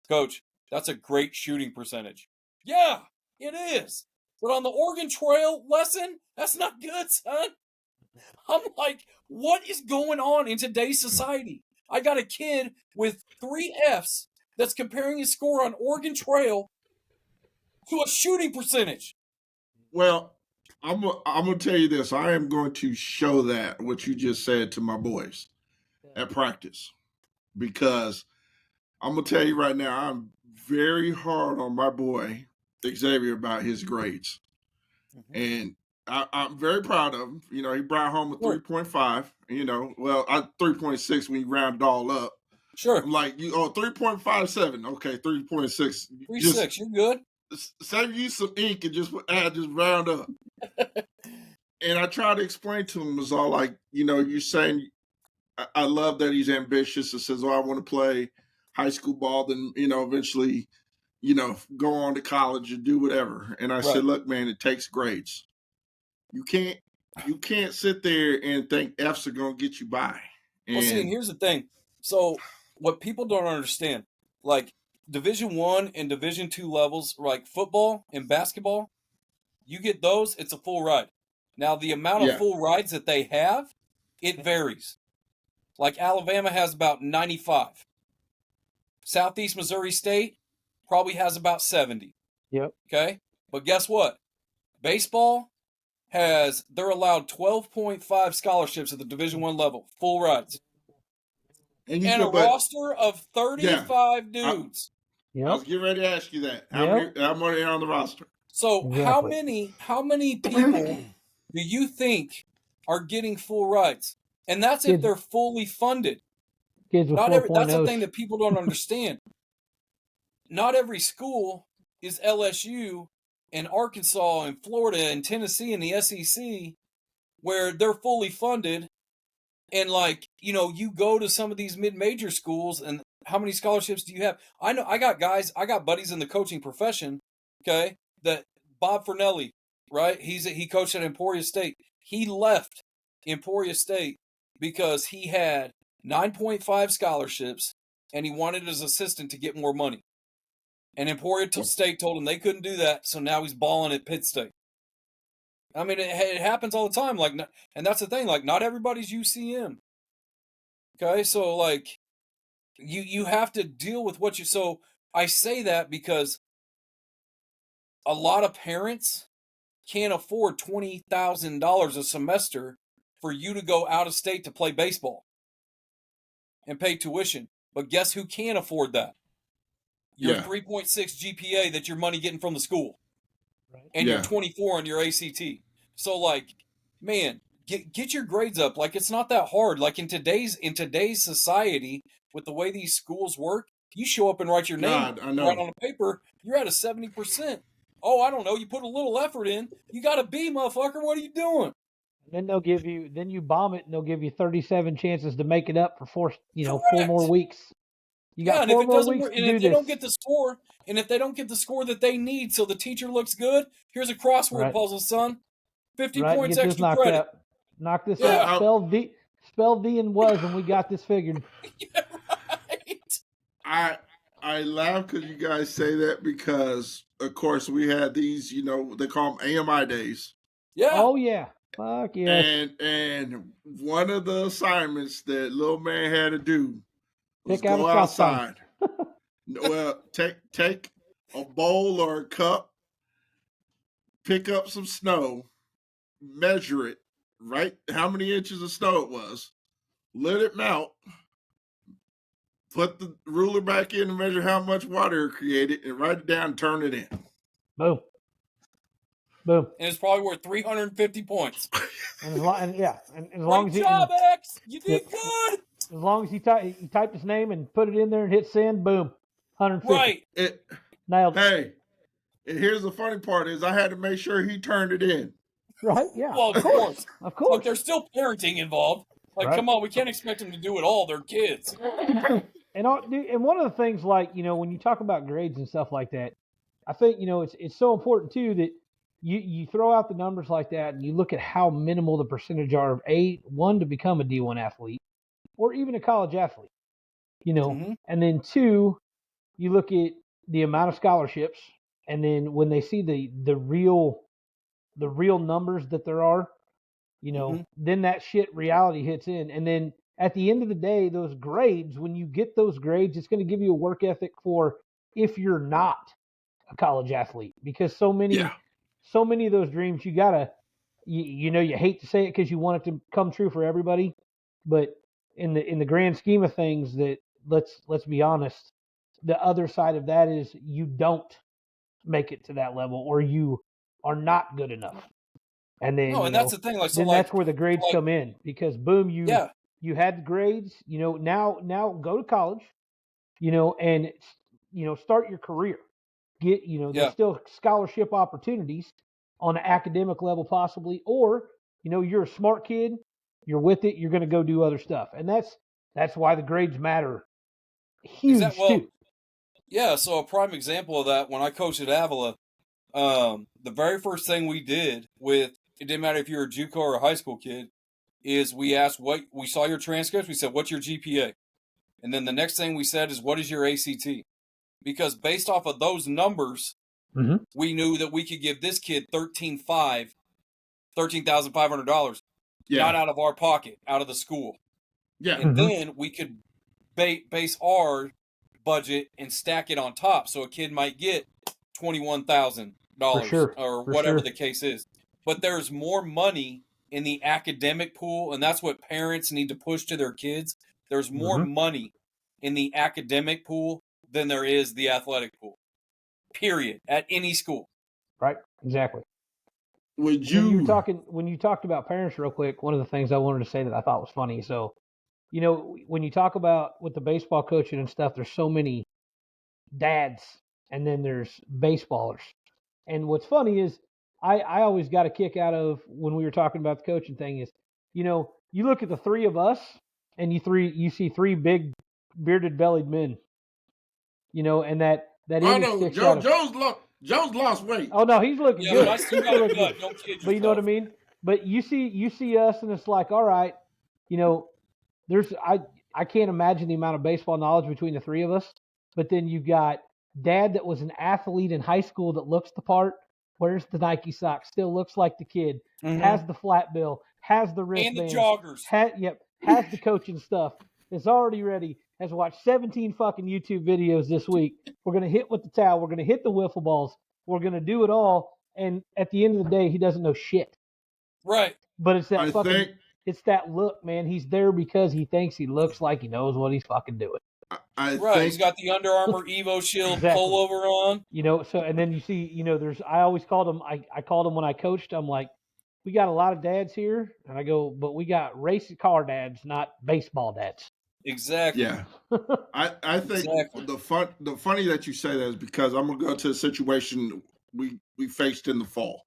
Coach, that's a great shooting percentage. Yeah, it is. But on the Oregon Trail lesson, that's not good, son. I'm like, what is going on in today's society? I got a kid with 3 Fs that's comparing his score on Oregon Trail to a shooting percentage. Well, I'm going to tell you this. I am going to show that, what you just said, to my boys at practice. Because I'm going to tell you right now, I'm very hard on my boy, Xavier, about his grades. Mm-hmm. And I'm very proud of him. You know, he brought home a 3.5. You know, 3.6 when you round it all up. Sure. I'm like, 3.57. Okay, 3.6. 3.6, you're good. Save you some ink and just round up. And I try to explain to him, it's all like, you're saying, I love that he's ambitious and says, I want to play high school ball, then, eventually, go on to college and do whatever. And I said, look, man, it takes grades. You can't sit there and think F's are going to get you by. Well, see, and here's the thing. So what people don't understand, like Division I and Division II levels, like football and basketball, you get those, it's a full ride. Now, the amount of full rides that they have, it varies. Like Alabama has about 95. Southeast Missouri State probably has about 70. Yep. Okay? But guess what? Baseball they're allowed 12.5 scholarships at the Division I level, full rides. And a roster of 35 dudes. I was getting ready to ask you that. How many are on the roster? So how many people do you think are getting full rides? And that's if they're fully funded. That's the thing that people don't understand. Not every school is LSU and Arkansas and Florida and Tennessee and the SEC where they're fully funded. And you go to some of these mid-major schools and how many scholarships do you have? I know I got buddies in the coaching profession, okay, that Bob Fernelli, right? He coached at Emporia State. He left Emporia State because he had 9.5 scholarships and he wanted his assistant to get more money. And Emporia State told him they couldn't do that, so now he's balling at Pitt State. I mean, it happens all the time. And that's the thing. Not everybody's UCM. Okay, so you have to deal with what you. So I say that because a lot of parents can't afford $20,000 a semester for you to go out of state to play baseball and pay tuition. But guess who can afford that? Your 3.6 GPA that your money getting from the school. Right. And your 24 on your ACT. So man, get your grades up. It's not that hard. In today's society, with the way these schools work, you show up and write your name right on a paper, you're at a 70%. Oh, I don't know. You put a little effort in. You got a B, motherfucker. What are you doing? And then you bomb it, and they'll give you 37 chances to make it up for 4 more weeks. You got 4 more weeks to do this. If they don't get the score, and if they don't get the score that they need, so the teacher looks good, here's a crossword puzzle, son. 50 points extra credit. Knock this out. Spell D and was, and we got this figured. Yeah, right. I laugh because you guys say that because, of course, we had these, they call them AMI days. Yeah. Oh yeah. Fuck yes. And one of the assignments that little man had to do was Pick out a go stop sign. outside. Well, take a bowl or a cup, pick up some snow, measure it, right? How many inches of snow it was, let it melt, put the ruler back in and measure how much water it created, and write it down and turn it in. Boom. Boom. And it's probably worth 350 points. And as long Great as he, job, X. You did good. As long as he typed his name and put it in there and hit send, boom, 150. Right. Nailed it. Hey, and here's the funny part is I had to make sure he turned it in. Right? Yeah. Well, of course. Of course. Look, there's still parenting involved. Like, Right. come on, we can't expect them to do it all. They're kids. And one of the things, like, when you talk about grades and stuff like that, I think, it's so important too that you throw out the numbers like that and you look at how minimal the percentage are of one, to become a D1 athlete or even a college athlete, Mhm. and then two, you look at the amount of scholarships, and then when they see the real numbers that there are, then that shit reality hits in. And then at the end of the day, those grades, when you get those grades, it's going to give you a work ethic for if you're not a college athlete, because so many of those dreams, you gotta, you hate to say it because you want it to come true for everybody, but in the grand scheme of things, that let's be honest, the other side of that is you don't make it to that level, or you are not good enough. And then, and that's the thing. Like, so then that's where the grades come in, because boom, you had the grades, now go to college, and, start your career. Get, there's still scholarship opportunities on an academic level possibly, or, you're a smart kid, you're with it, you're going to go do other stuff. And that's why the grades matter huge too. Yeah, so a prime example of that, when I coached at Avila, the very first thing we did it didn't matter if you were a JUCO or a high school kid, is we asked we saw your transcripts, we said, what's your GPA? And then the next thing we said is, what is your ACT? Because based off of those numbers, we knew that we could give this kid $13,500, not out of our pocket, out of the school. Yeah. And then we could base our budget and stack it on top. So a kid might get $21,000 or whatever the case is. But there's more money in the academic pool, and that's what parents need to push to their kids. There's more money in the academic pool than there is the athletic pool. Period. At any school. Right. Exactly. When you talked about parents real quick, one of the things I wanted to say that I thought was funny. So, when you talk about with the baseball coaching and stuff, there's so many dads, and then there's baseballers. And what's funny is I always got a kick out of when we were talking about the coaching thing is, you look at the three of us and you see three big bearded bellied men, and that image sticks out. Joe's lost weight. Oh no, he's looking good. But I still got a gut. Don't kid yourself. But you know what I mean? But you see us, and it's like, all right, there's I can't imagine the amount of baseball knowledge between the three of us. But then you've got dad that was an athlete in high school that looks the part, wears the Nike socks, still looks like the kid, has the flat bill, has the wristbands, and the joggers, has the coaching stuff, is already ready, has watched 17 fucking YouTube videos this week. We're gonna hit with the towel, we're gonna hit the wiffle balls, we're gonna do it all, and at the end of the day, he doesn't know shit. Right. But it's that it's that look, man. He's there because he thinks he looks like he knows what he's fucking doing. He's got the Under Armour Evo Shield pullover on. So and then you see, I always called him. I called him when I coached. I'm like, we got a lot of dads here, and I go, but we got race car dads, not baseball dads. Exactly. Yeah. I think the funny that you say that is because I'm gonna go to a situation we faced in the fall.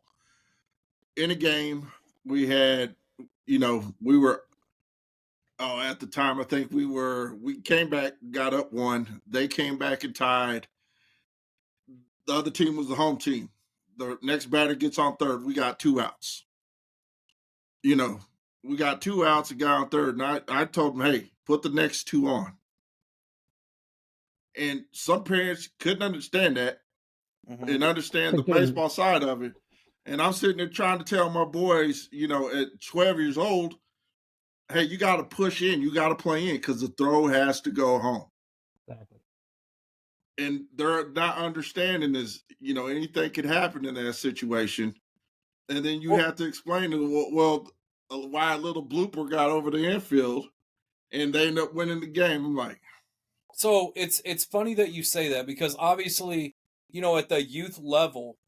In a game, we had, we were. Oh, at the time, I think we came back, got up one. They came back and tied. The other team was the home team. The next batter gets on third. We got 2 outs. We got 2 outs, a guy on third. And I told him, hey, put the next 2 on. And some parents couldn't understand that and understand the Because- baseball side of it. And I'm sitting there trying to tell my boys, at 12 years old, hey, you got to push in, you got to play in because the throw has to go home. Exactly. And they're not understanding is, anything could happen in that situation. And then you have to explain to them, why a little blooper got over the infield and they end up winning the game. I'm like, so it's funny that you say that because obviously, at the youth level,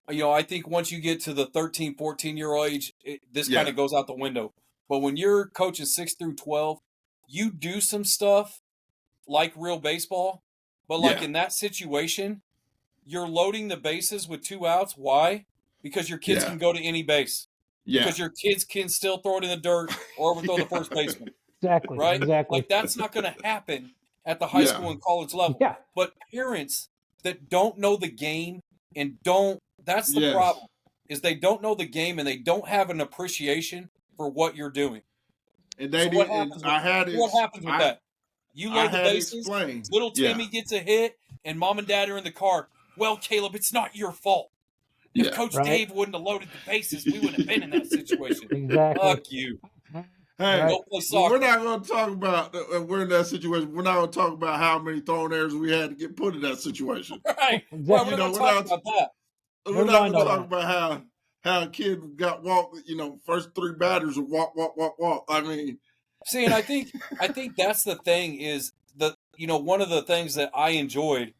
I think once you get to the 13, 14-year-old age, this kind of goes out the window. But when you're coaching 6 through 12, you do some stuff like real baseball. But like in that situation, you're loading the bases with 2 outs. Why? Because your kids can go to any base. Yeah. Because your kids can still throw it in the dirt or overthrow the first baseman. Exactly. Right? Exactly. Like that's not going to happen at the high school and college level. Yeah. But parents that don't know the game and that's the problem, is they don't know the game and they don't have an appreciation for what you're doing. And so what happens with that? You load the bases, little Timmy gets a hit, and mom and dad are in the car. Well, Caleb, it's not your fault. If Coach Dave wouldn't have loaded the bases, we wouldn't have been in that situation. Exactly. Fuck you. Hey, go play soccer. We're not going to talk about we're in that situation. We're not going to talk about how many thrown errors we had to get put in that situation. Right. Exactly. Well, we're not talking about that. We're not going to talk about how a kid got walked. First 3 batters would walk. I mean, see, and I think that's the thing is one of the things that I enjoyed.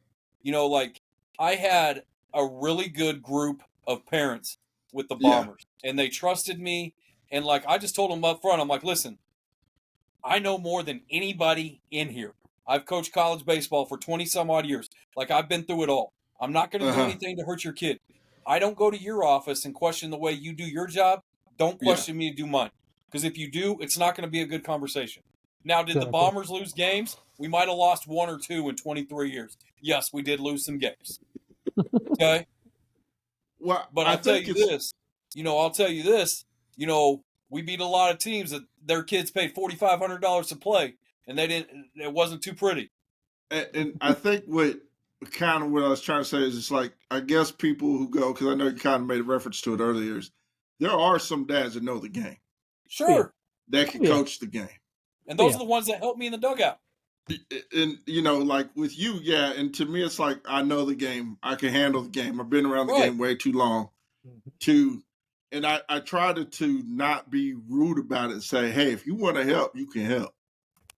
Like I had a really good group of parents with the Bombers, and they trusted me. And like I just told them up front, I'm like, listen, I know more than anybody in here. I've coached college baseball for 20 some odd years. Like I've been through it all. I'm not going to do anything to hurt your kid. I don't go to your office and question the way you do your job. Don't question me to do mine. Because if you do, it's not going to be a good conversation. Now, did the Bombers lose games? We might have lost 1 or 2 in 23 years. Yes, we did lose some games. Okay? Well, but I'll tell you this. We beat a lot of teams that their kids paid $4,500 to play, and it wasn't too pretty. And I think what I was trying to say is it's like, I guess people who go, because I know you kind of made a reference to it earlier, is there are some dads that know the game. Sure. That can coach the game. And those are the ones that help me in the dugout. And, like with you, and to me, it's like, I know the game. I can handle the game. I've been around the game way too long and I try to not be rude about it and say, hey, if you want to help, you can help.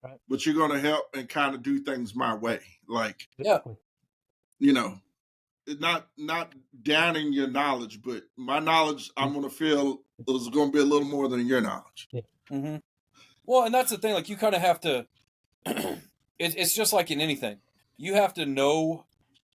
Right. But you're going to help and kind of do things my way. Like, not downing your knowledge, but my knowledge, I'm going to feel is going to be a little more than your knowledge. Yeah. Mm-hmm. Well, and that's the thing. Like, you kind of have to, it's just like in anything. You have to know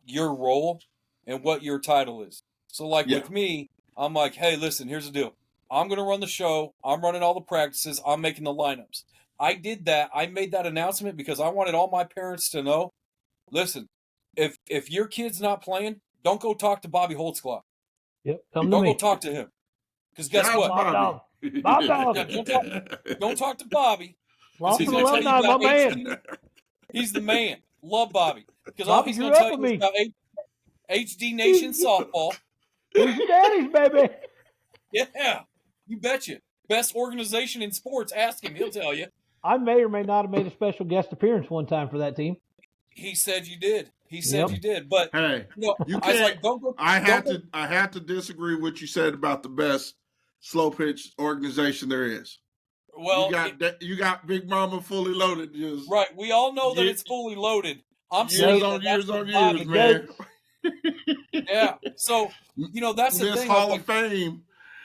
your role and what your title is. So, like with me, I'm like, hey, listen, here's the deal. I'm going to run the show. I'm running all the practices. I'm making the lineups. I did that. I made that announcement because I wanted all my parents to know, listen, if your kid's not playing, don't go talk to Bobby Holtzclaw. Yep. Don't go talk to him. Because guess what? Bob Dog. Don't talk to Bobby. He's my man. He's the man. Love Bobby. Because all Bobby he's going to tell you is about HD Nation softball. Who's your daddy's, baby? Yeah. You betcha. Best organization in sports. Ask him. He'll tell you. I may or may not have made a special guest appearance one time for that team. He said you did. You did. But hey, you can't. I was like, don't go. I have to disagree with what you said about the best slow pitch organization there is. Well, you got Big Mama fully loaded. Right. We all know that it's fully loaded. I'm years on years, man. Yeah. So that's the thing. Hall of Fame.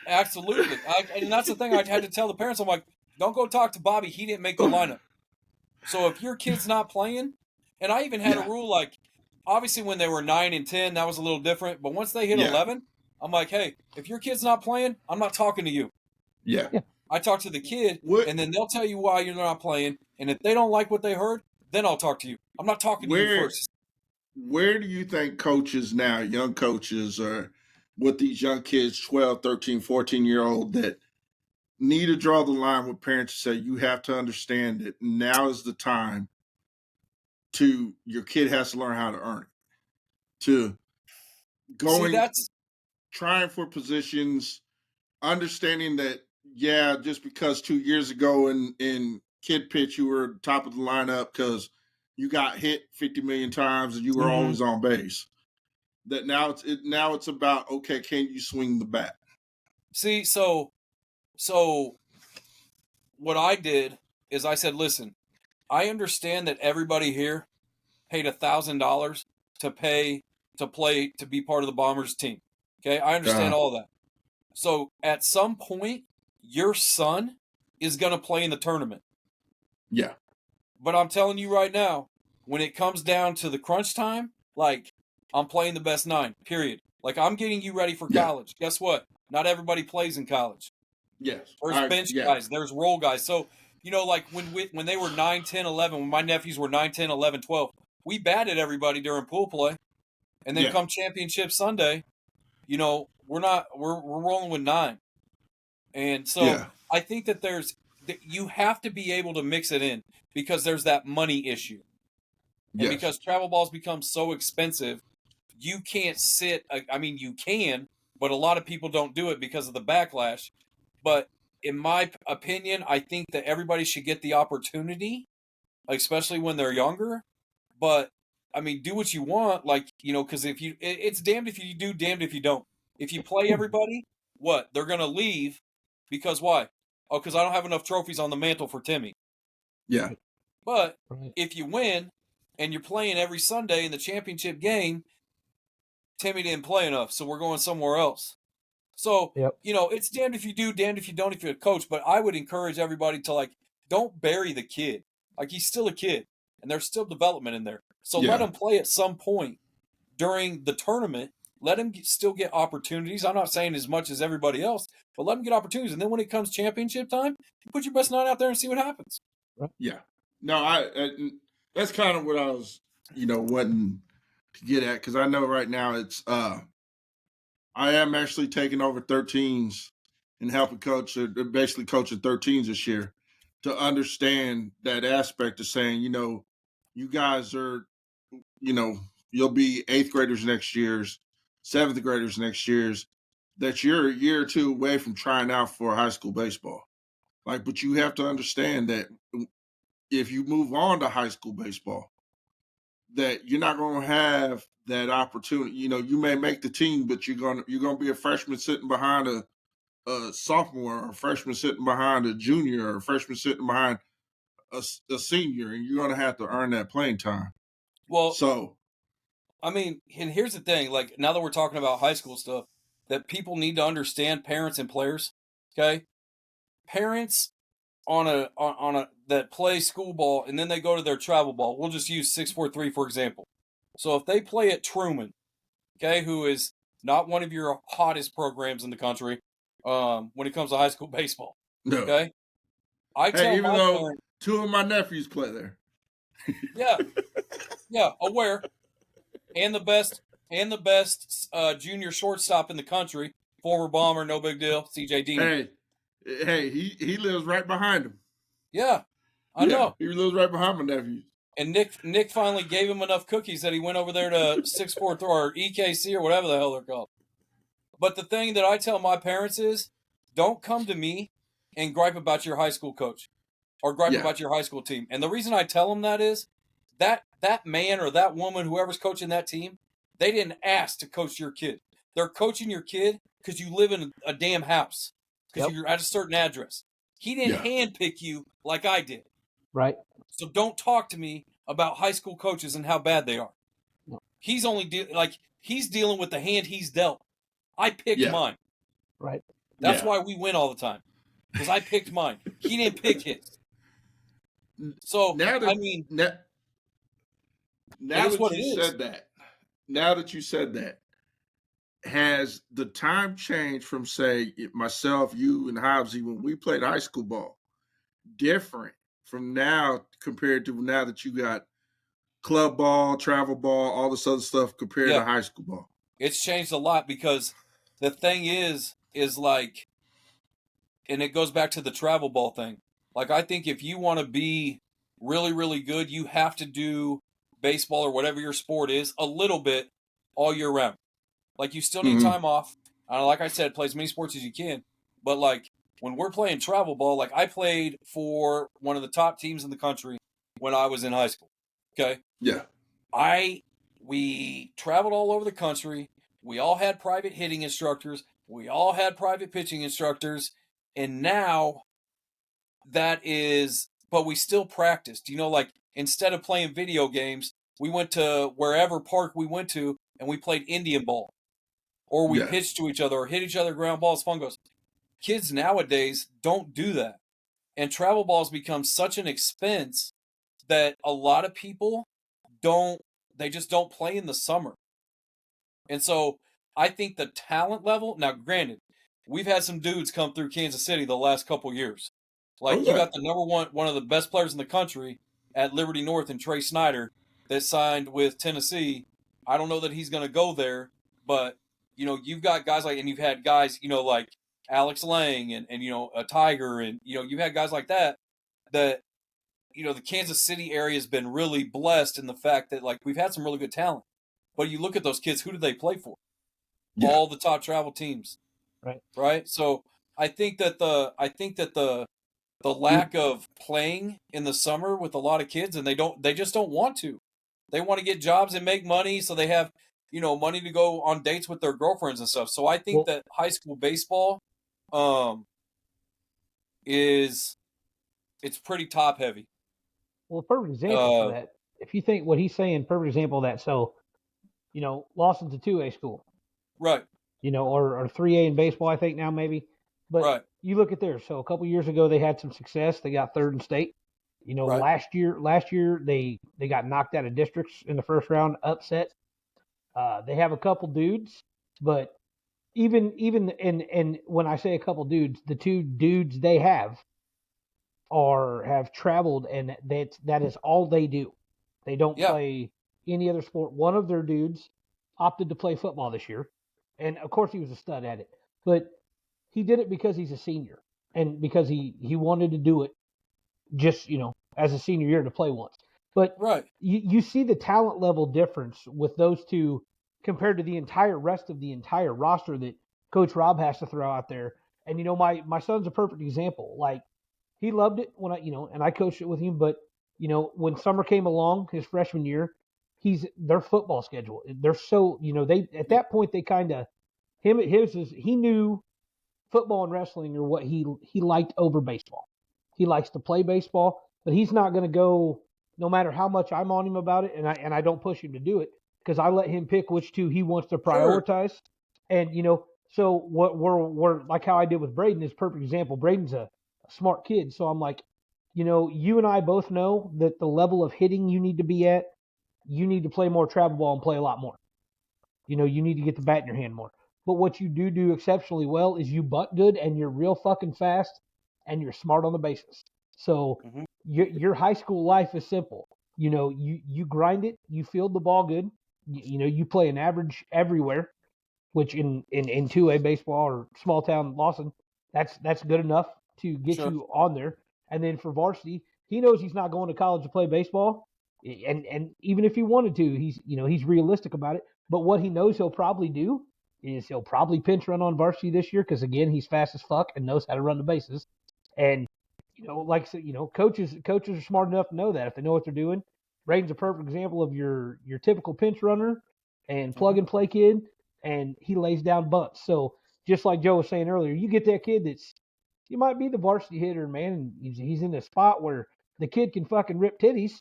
Absolutely. And that's the thing. I had to tell the parents. I'm like, don't go talk to Bobby. He didn't make the lineup. So if your kid's not playing, and I even had a rule like, obviously when they were 9 and 10, that was a little different. But once they hit 11, I'm like, hey, if your kid's not playing, I'm not talking to you. Yeah. I talk to the kid, and then they'll tell you why you're not playing. And if they don't like what they heard, then I'll talk to you. I'm not talking to you first. Where do you think coaches now, young coaches, are with these young kids, 12, 13, 14-year-old, that need to draw the line with parents to say, you have to understand that now is the time to your kid has to learn how to earn it. To going, trying for positions, understanding that, just because 2 years ago in kid pitch you were top of the lineup because you got hit 50 million times and you were always on base. That now it's about, okay, can you swing the bat? See, so what I did is I said, listen, I understand that everybody here paid $1,000 to play to be part of the Bombers team. Okay, I understand all that. So at some point, your son is going to play in the tournament. Yeah. But I'm telling you right now, when it comes down to the crunch time, like, I'm playing the best 9, period. Like, I'm getting you ready for college. Guess what? Not everybody plays in college. Yes. There's bench guys. There's role guys. So, like when they were 9, 10, 11, when my nephews were 9, 10, 11, 12, we batted everybody during pool play. And then come championship Sunday, we're rolling with 9. And so I think that you have to be able to mix it in because there's that money issue. And because travel balls become so expensive, you can't sit. I mean, you can, but a lot of people don't do it because of the backlash. But in my opinion, I think that everybody should get the opportunity, especially when they're younger. But I mean, do what you want, because it's damned if you do, damned if you don't. If you play everybody, what? They're going to leave because why? Oh, because I don't have enough trophies on the mantle for Timmy. Yeah. But if you win and you're playing every Sunday in the championship game, Timmy didn't play enough, so we're going somewhere else. So, it's damned if you do, damned if you don't if you're a coach. But I would encourage everybody to, don't bury the kid. He's still a kid, and there's still development in there. So let him play at some point during the tournament. Let him still get opportunities. I'm not saying as much as everybody else, but let him get opportunities. And then when it comes championship time, you put your best 9 out there and see what happens. Yeah. No, I that's kind of what I was, wanting to get at, because I know right now it's I am actually taking over 13s and helping coach, basically coaching 13s this year, to understand that aspect of saying, you guys are, you'll be 8th graders next year's, 7th graders next year's, that you're a year or two away from trying out for high school baseball. But you have to understand that if you move on to high school baseball, that you're not going to have that opportunity. You may make the team, but you're going to be a freshman sitting behind a sophomore, or a freshman sitting behind a junior, or a freshman sitting behind a senior, and you're going to have to earn that playing time. Well, so I mean, and here's the thing: now that we're talking about high school stuff, that people need to understand, parents and players. Okay, parents on a that play school ball and then they go to their travel ball. We'll just use 643 for example. So if they play at Truman, okay, who is not one of your hottest programs in the country, when it comes to high school baseball. No. Okay, even though 2 of my nephews play there. Yeah, aware, and the best junior shortstop in the country, former Bomber, no big deal, CJ Dean. Hey, he lives right behind him. Yeah, I know. He lives right behind my nephews. And Nick finally gave him enough cookies that he went over there to 643 or EKC or whatever the hell they're called. But the thing that I tell my parents is, don't come to me and gripe about your high school coach or gripe about your high school team. And the reason I tell them that is that man or that woman, whoever's coaching that team, they didn't ask to coach your kid. They're coaching your kid because you live in a damn house, because you're at a certain address. He didn't handpick you like I did. Right. So don't talk to me about high school coaches and how bad they are. No. He's only he's dealing with the hand he's dealt. I picked mine. Right. That's why we win all the time, because I picked mine. He didn't pick his. So now that you said that, has the time changed from, say, myself, you, and Hobbs, when we played high school ball, different from now compared to now that you got club ball, travel ball, all this other stuff compared to high school ball? It's changed a lot, because the thing is and it goes back to the travel ball thing. I think if you want to be really, really good, you have to do baseball or whatever your sport is a little bit all year round. Like, you still need time off. Like I said, play as many sports as you can. But, like, when we're playing travel ball, like, I played for one of the top teams in the country when I was in high school. Okay? Yeah. We traveled all over the country. We all had private hitting instructors. We all had private pitching instructors. And now but we still practiced. Like, instead of playing video games, we went to wherever park we went to and we played Indian ball. Or we pitched to each other or hit each other ground balls, fungos. Kids nowadays don't do that. And travel balls become such an expense that a lot of people they just don't play in the summer. And so I think the talent level, now granted, we've had some dudes come through Kansas City the last couple years. Like, you got the number one of the best players in the country at Liberty North and Trey Snyder that signed with Tennessee. I don't know that he's going to go there, but, you've got guys like, and you've had guys, like Alex Lang and a Tiger, and, you've had guys like that, the Kansas City area has been really blessed in the fact that, like, we've had some really good talent. But you look at those kids, who do they play for? Yeah. All the top travel teams. Right? So I think that the lack of playing in the summer with a lot of kids, and they just don't want to. They want to get jobs and make money so they have, money to go on dates with their girlfriends and stuff. So I think that high school baseball it's pretty top heavy. Well, perfect example for that. If you think what he's saying, perfect example of that. So, Lawson's a 2A school. Right. Or 3A in baseball, I think now maybe. But you look at theirs. So a couple years ago, they had some success. They got third in state. Last year they got knocked out of districts in the first round, upset. They have a couple dudes, but even and when I say a couple dudes, the two dudes they have traveled, and that is all they do. They don't play any other sport. One of their dudes opted to play football this year, and of course he was a stud at it, but he did it because he's a senior and because he wanted to do it just, as a senior year to play once. But you see the talent level difference with those two compared to the entire rest of the entire roster that Coach Rob has to throw out there. And, my son's a perfect example. Like, he loved it when and I coached it with him. But, when summer came along, his freshman year, their football schedule. They're so, they, at that point, they kind of, he knew football and wrestling are what he liked over baseball. He likes to play baseball, but he's not going to go, no matter how much I'm on him about it. And I don't push him to do it because I let him pick which two he wants to prioritize. Sure. And, so what we're like how I did with Braden is a perfect example. Braden's a smart kid. So I'm like, you and I both know that the level of hitting you need to be at, you need to play more travel ball and play a lot more. You need to get the bat in your hand more. But what you do exceptionally well is you butt good and you're real fucking fast and you're smart on the bases. So your high school life is simple. You grind it, you field the ball good. You play an average everywhere, which in 2A baseball or small town Lawson, that's good enough to get you on there. And then for varsity, he knows he's not going to college to play baseball. And even if he wanted to, he's realistic about it. But what he knows he'll probably do is he'll probably pinch run on varsity this year because, again, he's fast as fuck and knows how to run the bases. And, like I said, coaches are smart enough to know that if they know what they're doing. Braden's a perfect example of your typical pinch runner and plug and play kid, and he lays down bunts. So just like Joe was saying earlier, you get that kid he might be the varsity hitter, man, and he's in a spot where the kid can fucking rip titties,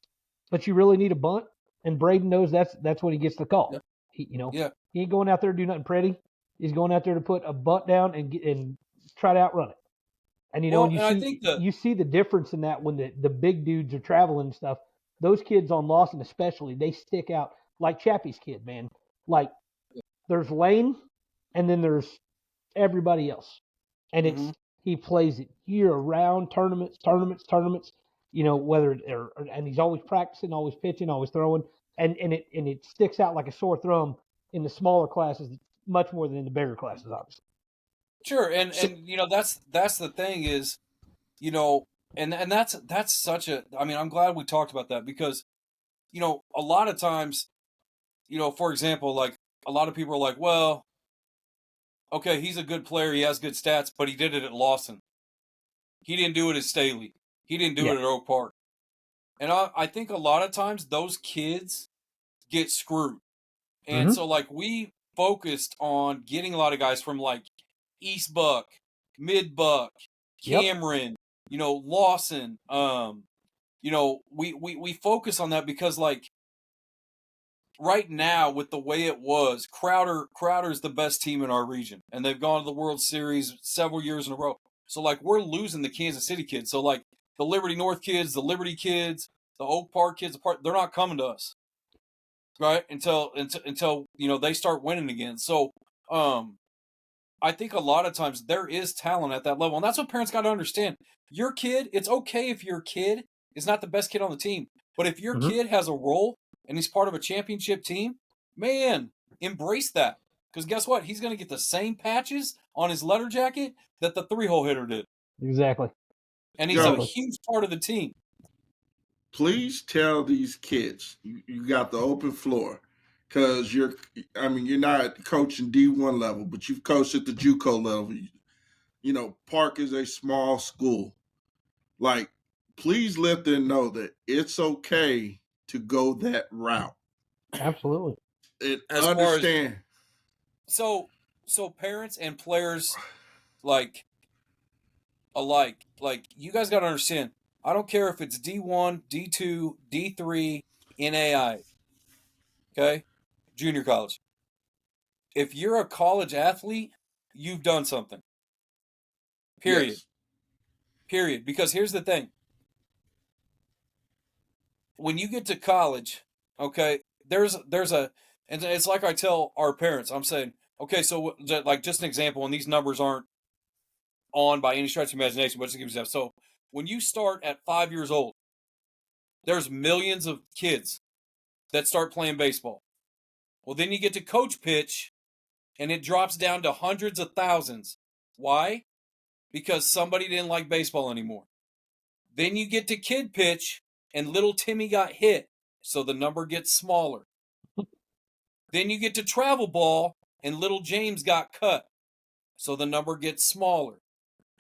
but you really need a bunt, and Braden knows that's when he gets the call. Yep. He ain't going out there to do nothing pretty. He's going out there to put a bunt down and try to outrun it. And you see the difference in that when the big dudes are traveling and stuff. Those kids on Lawson especially, they stick out like Chappie's kid, man. Like, there's Lane, and then there's everybody else, and he plays it year round, tournaments. Whether and he's always practicing, always pitching, always throwing, and it sticks out like a sore thumb in the smaller classes much more than in the bigger classes, obviously. Sure, and that's the thing is, and that's such a. I mean, I'm glad we talked about that because, a lot of times, for example, like a lot of people are like, well, okay, he's a good player. He has good stats, but he did it at Lawson. He didn't do it at Staley. He didn't do it at Oak Park. And I think a lot of times those kids get screwed. And so, like, we focused on getting a lot of guys from, like, East Buck, Mid Buck, Cameron, Lawson. We focus on that because, like, right now, with the way it was, Crowder's the best team in our region. And they've gone to the World Series several years in a row. So, like, we're losing the Kansas City kids. So, like, the Liberty North kids, the Liberty kids, the Oak Park kids, they're not coming to us, right? Until they start winning again. So, I think a lot of times there is talent at that level, and that's what parents got to understand. Your kid, it's okay if your kid is not the best kid on the team, but if your kid has a role and he's part of a championship team, man, embrace that. Because guess what? He's going to get the same patches on his letter jacket that the 3-hole hitter did. Exactly. And he's a huge part of the team. Please tell these kids you got the open floor, because you're not coaching D1 level, but you've coached at the JUCO level. Park is a small school. Like, please let them know that it's okay to go that route. Absolutely. And understand. So parents and players, like, alike, like, you guys got to understand, I don't care if it's D1, D2, D3, NAI, okay? Junior college. If you're a college athlete, you've done something. Period. Yes. Period. Because here's the thing. When you get to college, okay, there's and it's like I tell our parents, I'm saying, okay, so like just an example, and these numbers aren't on by any stretch of imagination, but just to give you that. So when you start at 5 years old, there's millions of kids that start playing baseball. Well, then you get to coach pitch, and it drops down to hundreds of thousands. Why? Because somebody didn't like baseball anymore. Then you get to kid pitch, and little Timmy got hit, so the number gets smaller. Then you get to travel ball, and little James got cut, so the number gets smaller.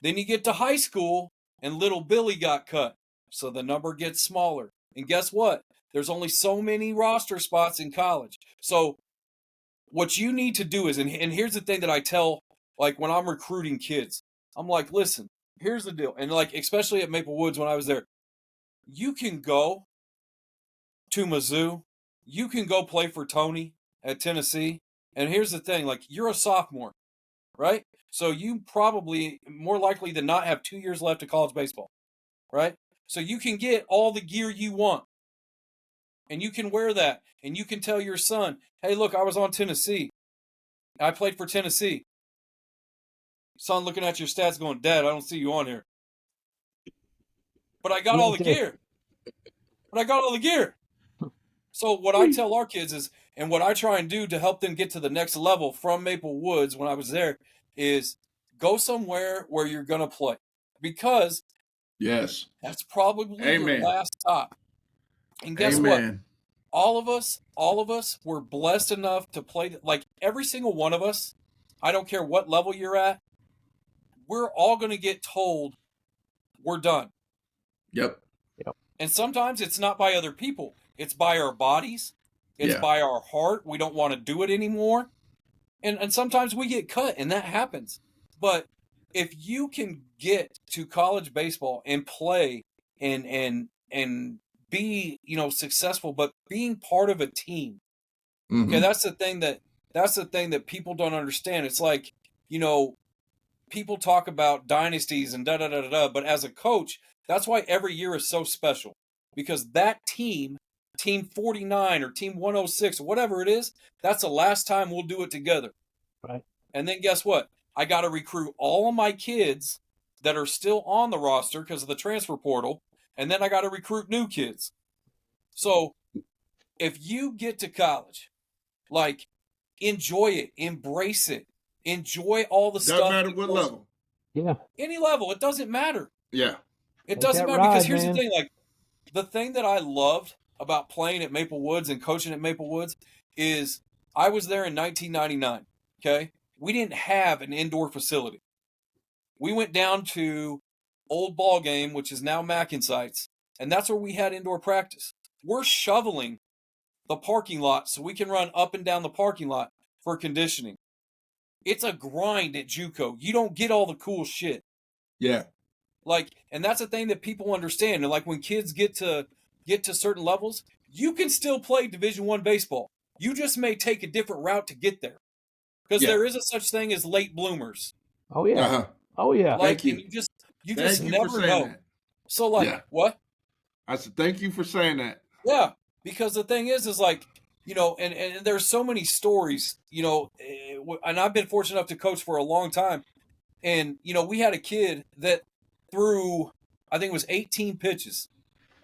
Then you get to high school, and little Billy got cut, so the number gets smaller. And guess what? There's only so many roster spots in college. So what you need to do is, and here's the thing that I tell, like, when I'm recruiting kids, I'm like, listen, here's the deal. And, like, especially at Maple Woods when I was there, you can go to Mizzou, you can go play for Tony at Tennessee. And here's the thing, like, you're a sophomore, right? So you probably more likely than not have 2 years left of college baseball, right? So you can get all the gear you want. And you can wear that. And you can tell your son, hey, look, I was on Tennessee. I played for Tennessee. Son looking at your stats going, Dad, I don't see you on here. But I got all the gear. So what I tell our kids is, and what I try and do to help them get to the next level from Maple Woods when I was there, is go somewhere where you're going to play. Because that's probably your last stop. And guess what? All of us were blessed enough to play, like, every single one of us, I don't care what level you're at, we're all going to get told we're done. Yep. And sometimes it's not by other people. It's by our bodies. It's by our heart. We don't want to do it anymore. And sometimes we get cut, and that happens. But if you can get to college baseball and play and be, successful, but being part of a team. Okay, that's the thing that people don't understand. It's like, people talk about dynasties and da-da-da-da-da, but as a coach, that's why every year is so special. Because that team 49 or team 106 or whatever it is, that's the last time we'll do it together. Right. And then guess what? I got to recruit all of my kids that are still on the roster because of the transfer portal, and then I got to recruit new kids. So if you get to college, like, enjoy it, embrace it, enjoy all the stuff. Doesn't matter what level. Yeah. Any level, it doesn't matter. Yeah. It doesn't matter because here's the thing, like, the thing that I loved about playing at Maple Woods and coaching at Maple Woods is I was there in 1999, okay? We didn't have an indoor facility. We went down to Old Ball Game, which is now Mackinsites, and that's where we had indoor practice. We're shoveling the parking lot so we can run up and down the parking lot for conditioning. It's a grind at JUCO. You don't get all the cool shit. Yeah. Like, and that's the thing that people understand. And like when kids get to certain levels, you can still play Division I baseball. You just may take a different route to get there. Because there is a such thing as late bloomers. Oh yeah. Uh-huh. Oh yeah. Like, Thank you. and you Thank just you never for saying know. that. So like, what? I said, thank you for saying that. Yeah, because the thing is like, you know, and there's so many stories, you know, and I've been fortunate enough to coach for a long time. And, you know, we had a kid that threw, I think it was 18 pitches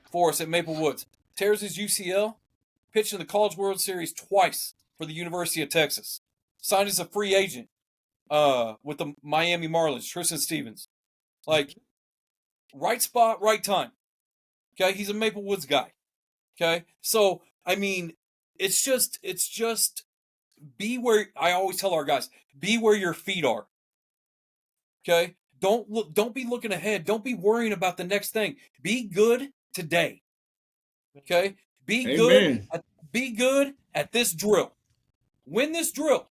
for us at Maple Woods. Tears his UCL, pitched in the College World Series twice for the University of Texas. Signed as a free agent with the Miami Marlins, Tristan Stevens. Like, right spot, right time. Okay, he's a Maple Woods guy. Okay, so I mean, it's just be where I always tell our guys, be where your feet are. Okay, don't be looking ahead. Don't be worrying about the next thing. Be good today. Okay, be Amen. good at this drill. Win this drill.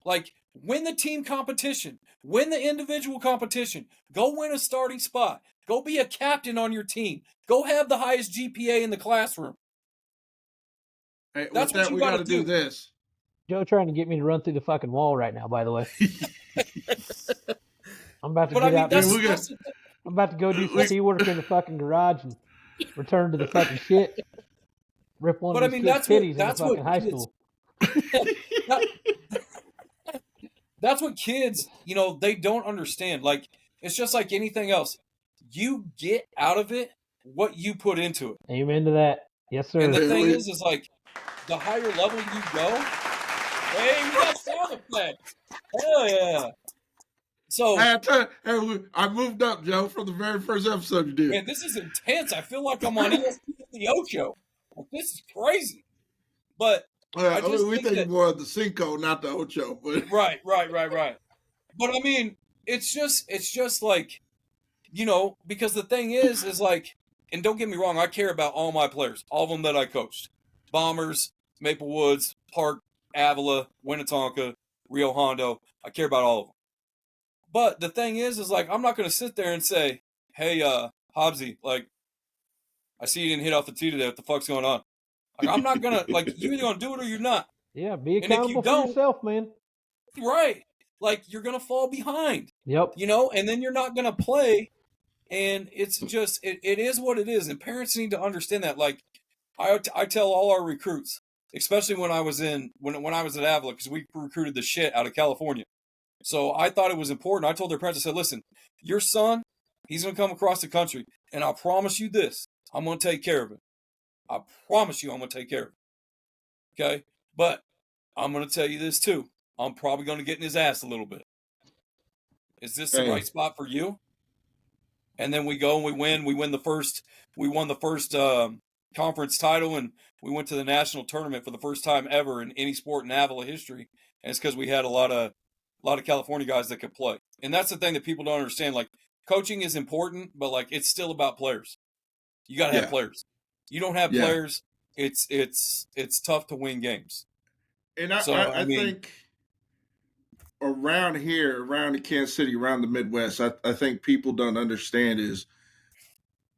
Like, win the team competition. Win the individual competition. Go win a starting spot. Go be a captain on your team. Go have the highest GPA in the classroom. Hey, That's what you we got to do. do this. Joe trying to get me to run through the fucking wall right now, by the way. I'm about to get out. I'm about to go do some key work in the fucking garage and return to the fucking shit. Rip one of these kids' titties in the fucking high school. That's what kids, you know, they don't understand. Like, it's just like anything else. You get out of it what you put into it. Amen to that. Yes, sir. And the thing is like, the higher level you go, hey, we got sound effects. Hell yeah. So I moved up, Joe, from the very first episode you did. Man, this is intense. I feel like I'm on ESPN the Ocho. Like, this is crazy. But we think more of the Cinco, not the Ocho. But. Right. But I mean, it's just like, you know, because the thing is like, and don't get me wrong, I care about all my players, all of them that I coached. Bombers, Maple Woods, Park, Avila, Winnetonka, Rio Hondo. I care about all of them. But the thing is like, I'm not going to sit there and say, hey, Hobbsy, like, I see you didn't hit off the tee today. What the fuck's going on? Like, I'm not going to, like, you're either going to do it or you're not. Yeah, be accountable for yourself, man. Right. Like, you're going to fall behind. Yep. You know, and then you're not going to play. And it's just, it is what it is. And parents need to understand that. Like, I tell all our recruits, especially when I was at Avila, because we recruited the shit out of California. So I thought it was important. I told their parents, I said, listen, your son, he's going to come across the country. And I promise you this, I'm going to take care of him. I promise you I'm going to take care of him. Okay? But I'm going to tell you this too. I'm probably going to get in his ass a little bit. Is this the right spot for you? And then we go and we win. We won the first conference title, and we went to the national tournament for the first time ever in any sport in Avila history. And it's because we had a lot of California guys that could play. And that's the thing that people don't understand. Like, coaching is important, but like, it's still about players. You got to have players. You don't have players, it's tough to win games. And I think around here, around the Kansas City, around the Midwest, I think people don't understand is,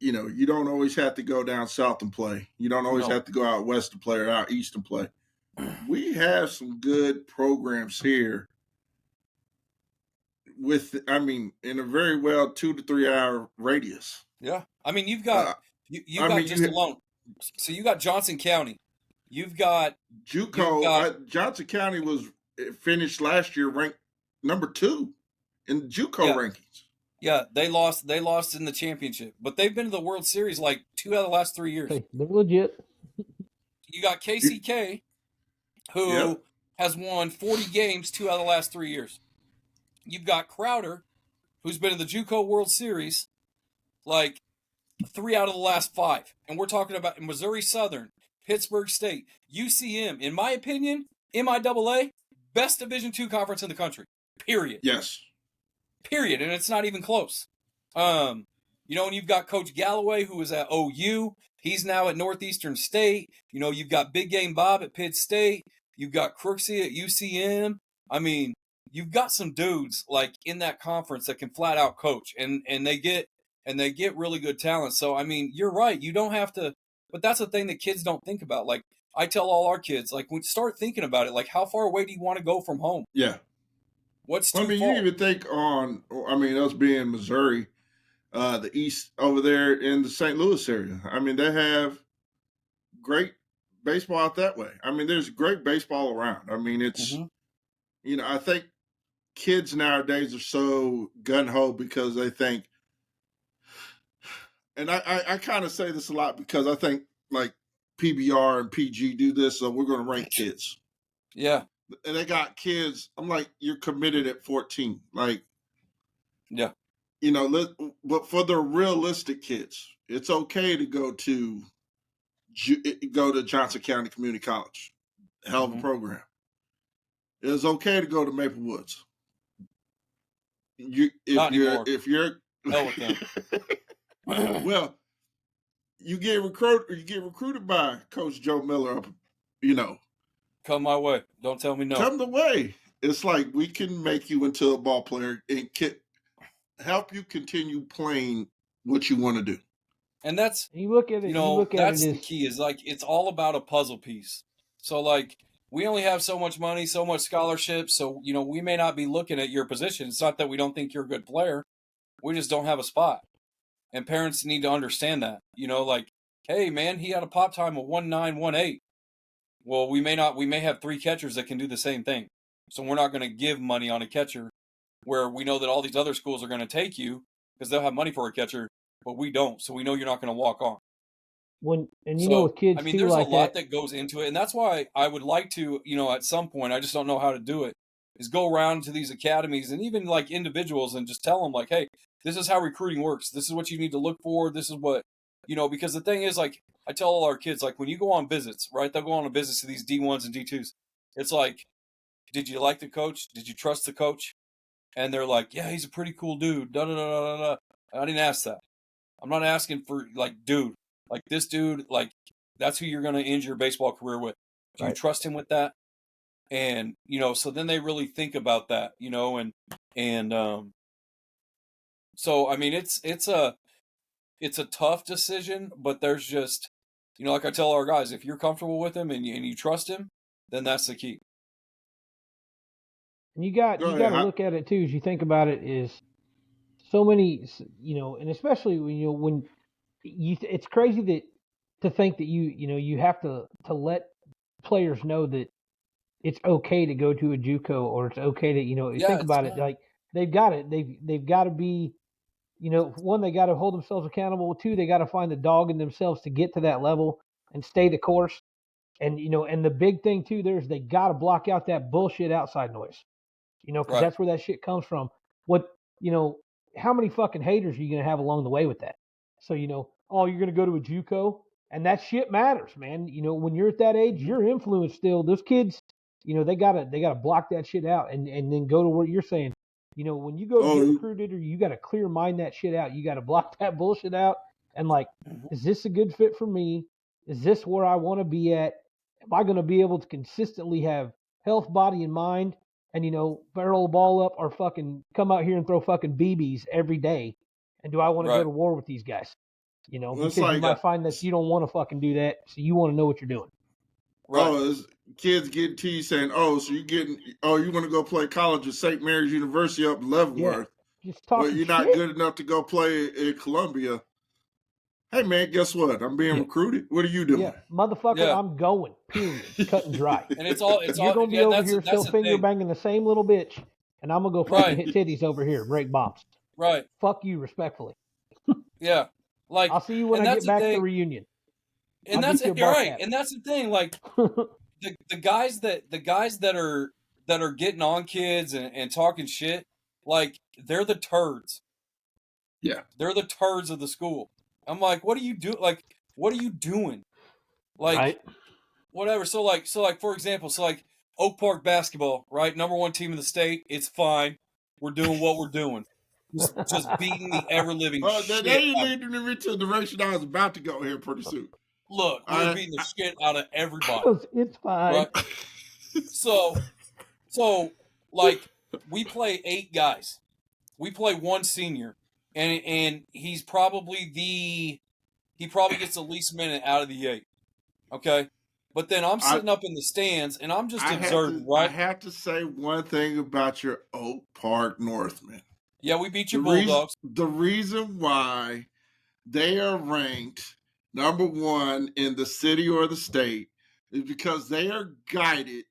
you know, you don't always have to go down south and play. You don't always have to go out west to play or out east and play. We have some good programs here in a very well 2 to 3 hour radius. Yeah. I mean, you've got alone. So you got Johnson County. You've got JUCO. Johnson County was finished last year ranked number 2 in the JUCO rankings. Yeah, they lost in the championship, but they've been to the World Series like 2 out of the last 3 years. Hey, they're legit. You got KCK, who has won 40 games 2 out of the last 3 years. You've got Crowder, who's been in the JUCO World Series like 3 out of the last 5. And we're talking about Missouri Southern, Pittsburgh State, UCM. In my opinion, MIAA, best Division II conference in the country. Period. Yes. Period. And it's not even close. And you've got Coach Galloway, who was at OU. He's now at Northeastern State. You've got Big Game Bob at Pitt State. You've got Crooksey at UCM. I mean, you've got some dudes like in that conference that can flat out coach, and they get really good talent. So I mean, you're right. You don't have to, but that's the thing that kids don't think about. Like I tell all our kids, like when start thinking about it, like how far away do you want to go from home? Yeah. What's too far? You even think us being Missouri, the East over there in the St. Louis area. I mean, they have great baseball out that way. I mean, there's great baseball around. I mean, it's, I think kids nowadays are so gung-ho because they think, and I kind of say this a lot because I think like PBR and PG do this, so we're going to rank kids. Yeah. And they got kids. I'm like, you're committed at 14. Like, yeah. But for the realistic kids, it's okay to go to Johnson County Community College. Hell of a program. It's okay to go to Maple Woods. If you're hell with them. Well, you get recruited by Coach Joe Miller up, Come my way. Don't tell me no. Come the way. It's like we can make you into a ball player and help you continue playing what you want to do. And that's you look at it. That's the key. Is like it's all about a puzzle piece. So like we only have so much money, so much scholarship. So we may not be looking at your position. It's not that we don't think you're a good player. We just don't have a spot. And parents need to understand that. Like, hey man, he had a pop time of 1.918. Well, we may have 3 catchers that can do the same thing. So we're not going to give money on a catcher where we know that all these other schools are going to take you because they'll have money for a catcher, but we don't. So we know you're not going to walk on. With kids, I mean, there's a lot that goes into it. And that's why I would like to, at some point, I just don't know how to do it, is go around to these academies and even like individuals and just tell them like, hey, this is how recruiting works. This is what you need to look for. This is what, because the thing is like, I tell all our kids, like when you go on visits, right? They'll go on a visit to these D1s and D2s. It's like, did you like the coach? Did you trust the coach? And they're like, yeah, he's a pretty cool dude. Da, da, da, da, da. I didn't ask that. I'm not asking for like, dude, like this dude, like that's who you're going to end your baseball career with. Do you trust him with that? And, so then they really think about that, so, I mean, it's a tough decision, but there's just, like I tell our guys, if you're comfortable with him and you trust him, then that's the key. And you got to look at it too, as you think about it, is so many, and especially when it's crazy to think that you have to let players know that it's okay to go to a JUCO or it's okay to think about it, like they've got to be, one, they got to hold themselves accountable. 2, they got to find the dog in themselves to get to that level and stay the course. And and the big thing too, there's they got to block out that bullshit outside noise. Because that's where that shit comes from. What how many fucking haters are you gonna have along the way with that? So you're gonna go to a JUCO, and that shit matters, man. When you're at that age, your influence still. Those kids, they gotta block that shit out, and then go to what you're saying. When you go get recruited, or you gotta clear mind that shit out. You gotta block that bullshit out, and like, is this a good fit for me? Is this where I want to be at? Am I gonna be able to consistently have health, body, and mind? And barrel the ball up or fucking come out here and throw fucking BBs every day. And do I want to go to war with these guys? Because you might find that you don't want to fucking do that, so you want to know what you're doing. Right. Kids getting teased saying, so you want to go play college at St. Mary's University up in Leavenworth. Yeah, just talking you're not good enough to go play in Columbia. Hey, man, guess what? I'm being recruited. What are you doing? Yeah, motherfucker, I'm going, period. Cut and dry. And you're going to be over here still finger banging the same little bitch, and I'm going to go fucking hit titties over here, break bombs. Right. Fuck you, respectfully. Yeah. Like, I'll see you when I get back to the reunion. And that's it, right. And that's the thing, like, the guys that are getting on kids and talking shit, like, they're the turds. Yeah. They're the turds of the school. I'm like, what are you doing? Like, what are you doing? Like, right. whatever. So like, for example, Oak Park basketball, right? Number 1 team in the state. It's fine. We're doing what we're doing. Just beating the ever living shit. Now you leading me to the direction I was about to go here pretty soon. Look, we're beating the shit out of everybody. It's fine. Right? So like we play 8 guys. We play 1 senior, and he's probably he probably gets the least minute out of the 8. Okay? But then I'm sitting up in the stands and I'm just observing, right? I have to say one thing about your Oak Park Northmen. Yeah, we beat your Bulldogs. The reason why they are ranked number 1 in the city or the state is because they are guided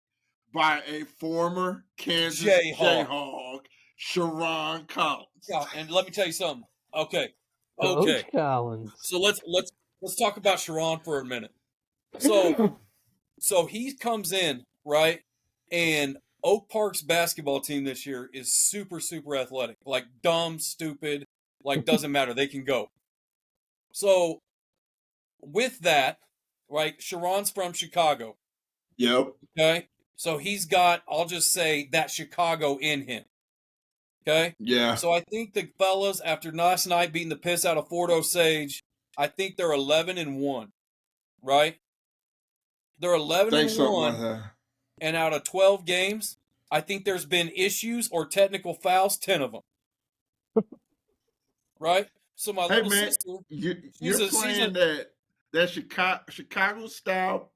by a former Kansas Jayhawk, Sharon Collins. Yeah, and let me tell you something. Okay. Coach Collins. So let's talk about Sharon for a minute. So he comes in, right? And Oak Park's basketball team this year is super, super athletic. Like dumb, stupid, like doesn't matter. They can go. So with that, right, Sharon's from Chicago. Yep. Okay? So he's got, I'll just say, that Chicago in him. Okay? Yeah. So I think the fellas, after last night beating the piss out of Fort Osage, I think they're 11-1. Right? They're 11-1. And out of 12 games, I think there's been issues or technical fouls, 10 of them. Right? So my little sister, you're playing that Chicago style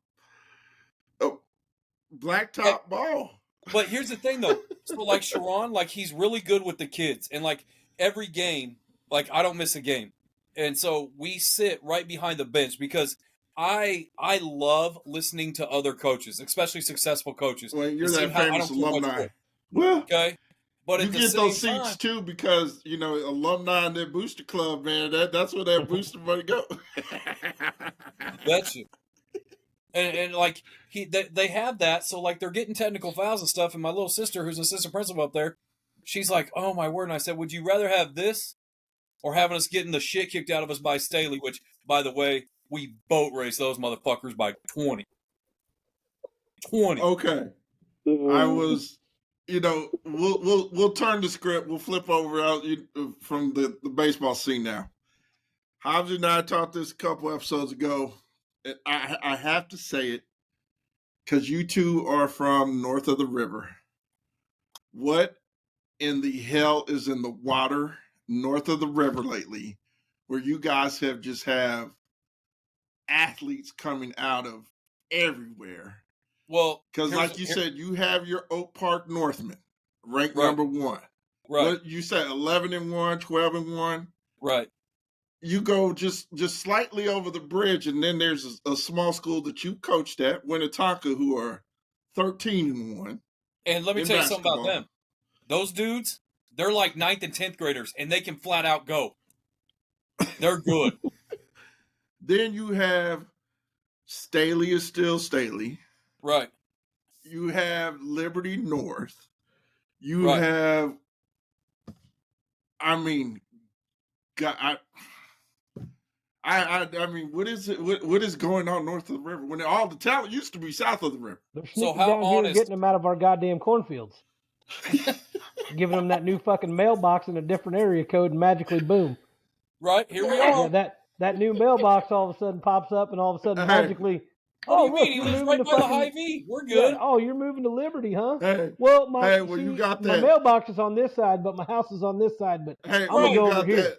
blacktop ball. But here's the thing, though. So, like, Sharon, like, he's really good with the kids. And, like, every game, like, I don't miss a game. And so we sit right behind the bench because I love listening to other coaches, especially successful coaches. Well, you're that famous alumni. Well, okay. But you get those seats, too, because, alumni in their booster club, man, that's where that booster money go. That's it. And like they have that, so like they're getting technical fouls and stuff. And my little sister, who's an assistant principal up there, she's like, "Oh my word!" And I said, "Would you rather have this, or having us getting the shit kicked out of us by Staley?" Which, by the way, we boat raced those motherfuckers by 20. 20. Okay, I was, we'll turn the script. We'll flip over out from the baseball scene now. Hobbs and I talked this a couple episodes ago. And I have to say it because you two are from north of the river. What in the hell is in the water north of the river lately where you guys have athletes coming out of everywhere? Well, because like you said, you have your Oak Park Northmen ranked number 1. Right. What, you said 11-1, 12-1. Right. You go just slightly over the bridge, and then there's a small school that you coached at, Winnetonka, who are 13-1. And let me tell you something about them. Those dudes, they're like 9th and 10th graders, and they can flat out go. They're good. Then you have Staley is still Staley. Right. You have Liberty North. You have, I mean, God, I mean, what is it? What is going on north of the river when all the talent used to be south of the river? They're sneaking down here and getting them out of our goddamn cornfields, giving them that new fucking mailbox in a different area code, and magically, boom! Right here we are. Yeah, that new mailbox all of a sudden pops up, and all of a sudden magically. What do you mean? He lives right by the Hy-Vee. We're good. Yeah, oh, you're moving to Liberty, huh? Hey, well, you got that. My mailbox is on this side, but my house is on this side. But hey, I'm gonna go over here.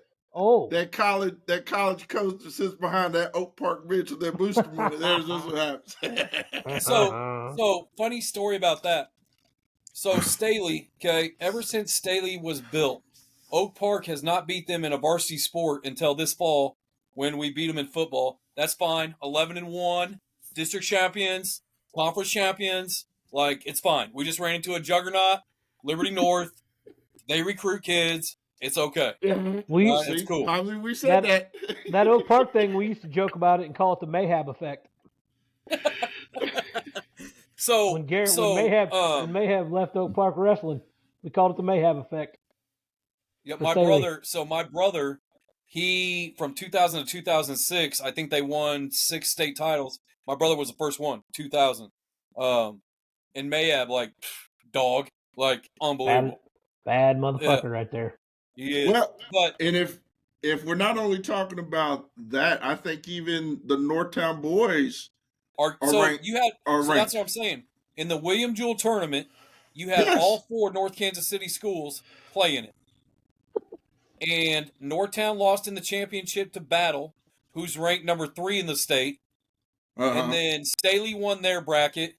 That college coach that sits behind that Oak Park Bridge with their booster money. There's what happens. So funny story about that. So Staley, okay, ever since Staley was built, Oak Park has not beat them in a varsity sport until this fall when we beat them in football. That's fine. 11-1, district champions, conference champions. Like, it's fine. We just ran into a juggernaut, Liberty North. They recruit kids. It's okay. It's cool. I mean, we said that. That Oak Park thing, we used to joke about it and call it the Mayhab effect. When Mayhab left Oak Park Wrestling, we called it the Mayhab effect. Yeah, my brother, he from 2000 to 2006, I think they won 6 state titles. My brother was the first one, 2000. And Mayab, like, dog, like, unbelievable. Bad motherfucker right there. He is. Well, but and if we're not only talking about that, I think even the Northtown boys are so ranked, you had. So ranked. That's what I'm saying. In the William Jewell tournament, you had all 4 North Kansas City schools play in it. And Northtown lost in the championship to Battle, who's ranked number 3 in the state. And then Staley won their bracket.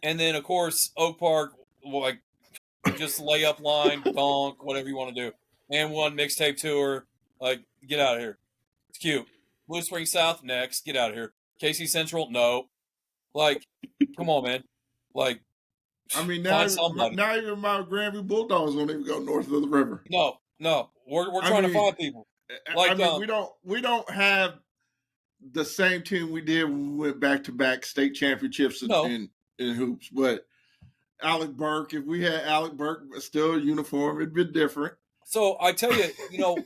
And then, of course, Oak Park, like, just layup line, donk, whatever you want to do. And won mixtape tour. Like, get out of here. It's cute. Blue Spring South, next. Get out of here. KC Central, no. Like, come on, man. Like, I mean, now even my Grandview Bulldogs don't even go north of the river. No. We're trying to find people. Like, we don't have the same team we did when we went back-to-back state championships in hoops. But Alec Burke, if we had Alec Burke still in uniform, it'd be different. So I tell you,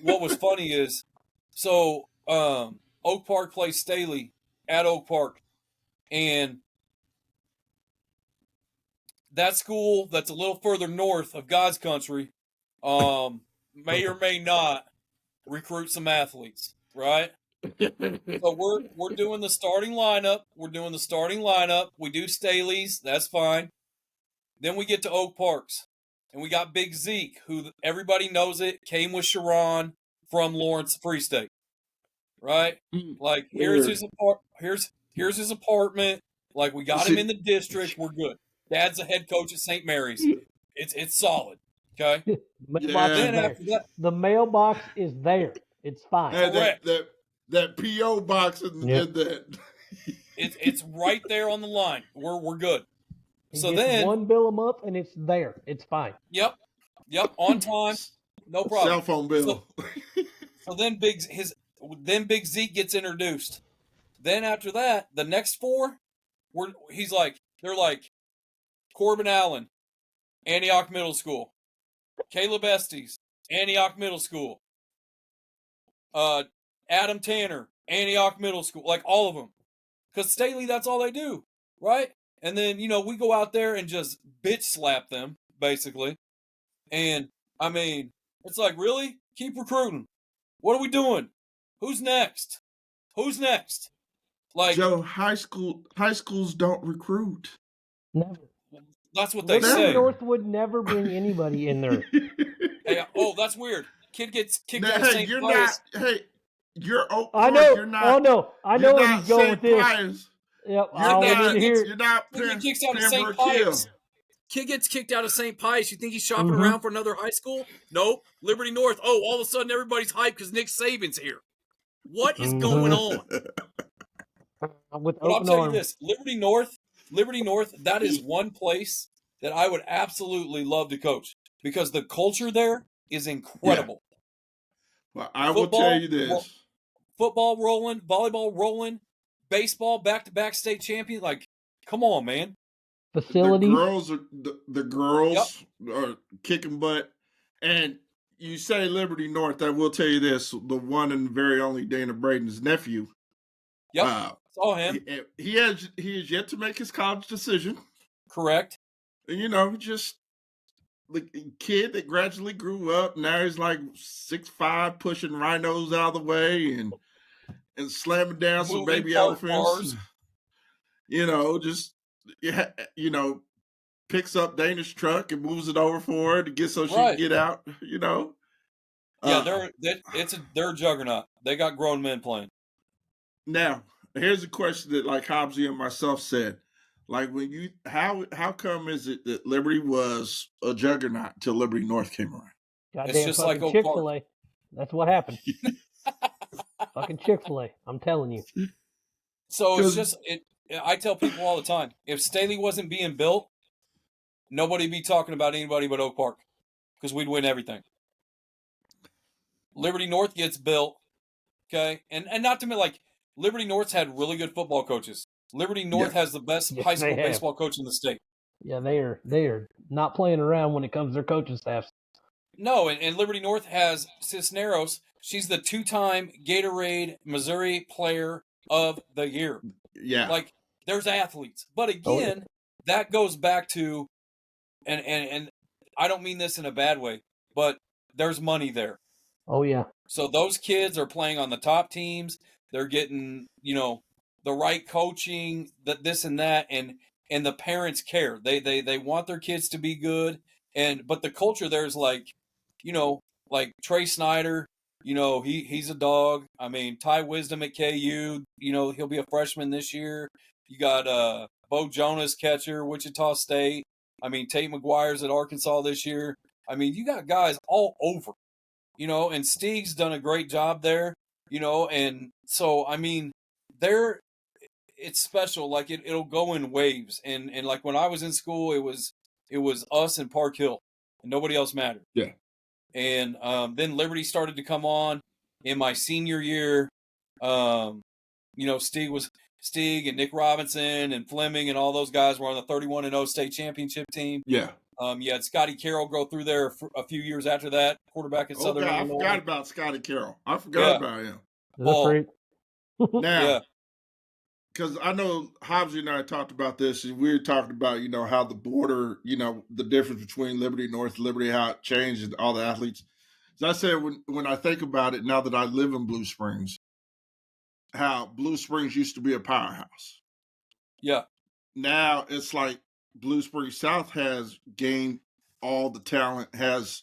what was funny is, so Oak Park plays Staley at Oak Park, and that school that's a little further north of God's country may or may not recruit some athletes, right? So we're doing the starting lineup. We do Staley's. That's fine. Then we get to Oak Park's. And we got Big Zeke, who everybody knows it, came with Sharon from Lawrence Free State. Right? Like, here's his apartment. Like, we got him in the district. We're good. Dad's a head coach at St. Mary's. It's solid. Okay? Then after that, the mailbox is there. It's fine. That P.O. box in that. It's right there on the line. We're good. So then one bill a month and it's there. It's fine. Yep. On time. No problem. Cell phone bill. So then Big Zeke gets introduced. Then after that, the next 4, they're like Corbin Allen, Antioch Middle School, Caleb Estes, Antioch Middle School, Adam Tanner, Antioch Middle School, like all of them. Because Staley, that's all they do, right? And then, we go out there and just bitch slap them, basically. And, I mean, it's like, really? Keep recruiting. What are we doing? Who's next? Like, Joe, high schools don't recruit. Never. That's what they say. North would never bring anybody in there. Hey, that's weird. Kid gets kicked out of St. Pius. You're Oak I know. You're not, I know where he's going with this. Pius. Yep, you're not Kid gets out of St. Pius. Kid gets kicked out of St. Pius. You think he's shopping around for another high school? Nope. Liberty North. Oh, all of a sudden everybody's hyped because Nick Saban's here. What is going on? But I'll tell you this: Liberty North. That is one place that I would absolutely love to coach because the culture there is incredible. Yeah. Well, I will tell you this: football rolling, volleyball rolling. Baseball, back-to-back state champion. Like, come on, man. Facility. The girls are kicking butt. And you say Liberty North, I will tell you this, the one and very only Dana Braden's nephew. Yep. Saw him. He has yet to make his college decision. Correct. And, just the kid that gradually grew up. Now he's like 6'5", pushing rhinos out of the way and slamming down some baby elephants. Picks up Dana's truck and moves it over for her to get so she can get out. Yeah, they're a juggernaut. They got grown men playing. Now, here's a question that like Hobbsy and myself said. Like how come is it that Liberty was a juggernaut till Liberty North came around? Goddamn, it's just like Chick-fil-A. That's what happened. Fucking Chick-fil-A, I'm telling you. So it's just I tell people all the time, if Staley wasn't being built, nobody'd be talking about anybody but Oak Park because we'd win everything. Liberty North gets built, okay, and not to me like Liberty North's had really good football coaches. Liberty North has the best high school baseball coach in the state. Yeah, they are not playing around when it comes to their coaching staffs. No, and Liberty North has Cisneros, She's the 2-time Gatorade Missouri Player of the Year. Yeah. Like, there's athletes. But again, that goes back to, and I don't mean this in a bad way, but there's money there. Oh, yeah. So those kids are playing on the top teams. They're getting, the right coaching, this and that, and the parents care. They want their kids to be good. But the culture there is like, like Trey Snyder, he's a dog. I mean, Ty Wisdom at KU, he'll be a freshman this year. You got Bo Jonas, catcher, Wichita State. I mean, Tate McGuire's at Arkansas this year. I mean, you got guys all over, and Steeg's done a great job there, and so, I mean, it's special. Like, it'll go in waves. And like when I was in school, it was us and Park Hill, and nobody else mattered. Yeah. And then Liberty started to come on in my senior year. Steeg and Nick Robinson and Fleming and all those guys were on the 31-0 state championship team. Yeah. You had Scotty Carroll go through there a few years after that, quarterback at Southern Illinois. I forgot about Scotty Carroll. I forgot about him. Now, because I know Hobbs and I talked about this, and we were talking about, how the border, the difference between Liberty, North Liberty, how it changed and all the athletes. As I said, when I think about it, now that I live in Blue Springs, how Blue Springs used to be a powerhouse. Yeah. Now it's like Blue Springs South has gained all the talent, has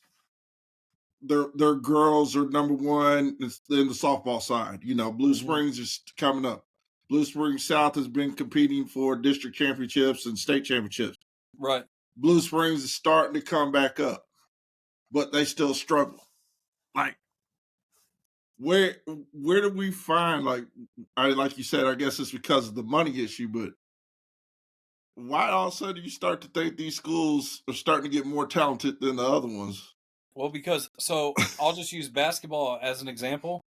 their girls are number one in the softball side. Blue Springs is coming up. Blue Springs South has been competing for district championships and state championships. Right. Blue Springs is starting to come back up, but they still struggle. Like, where do we find, like you said, I guess it's because of the money issue, but why all of a sudden you start to think these schools are starting to get more talented than the other ones? Well, because, so I'll just use basketball as an example.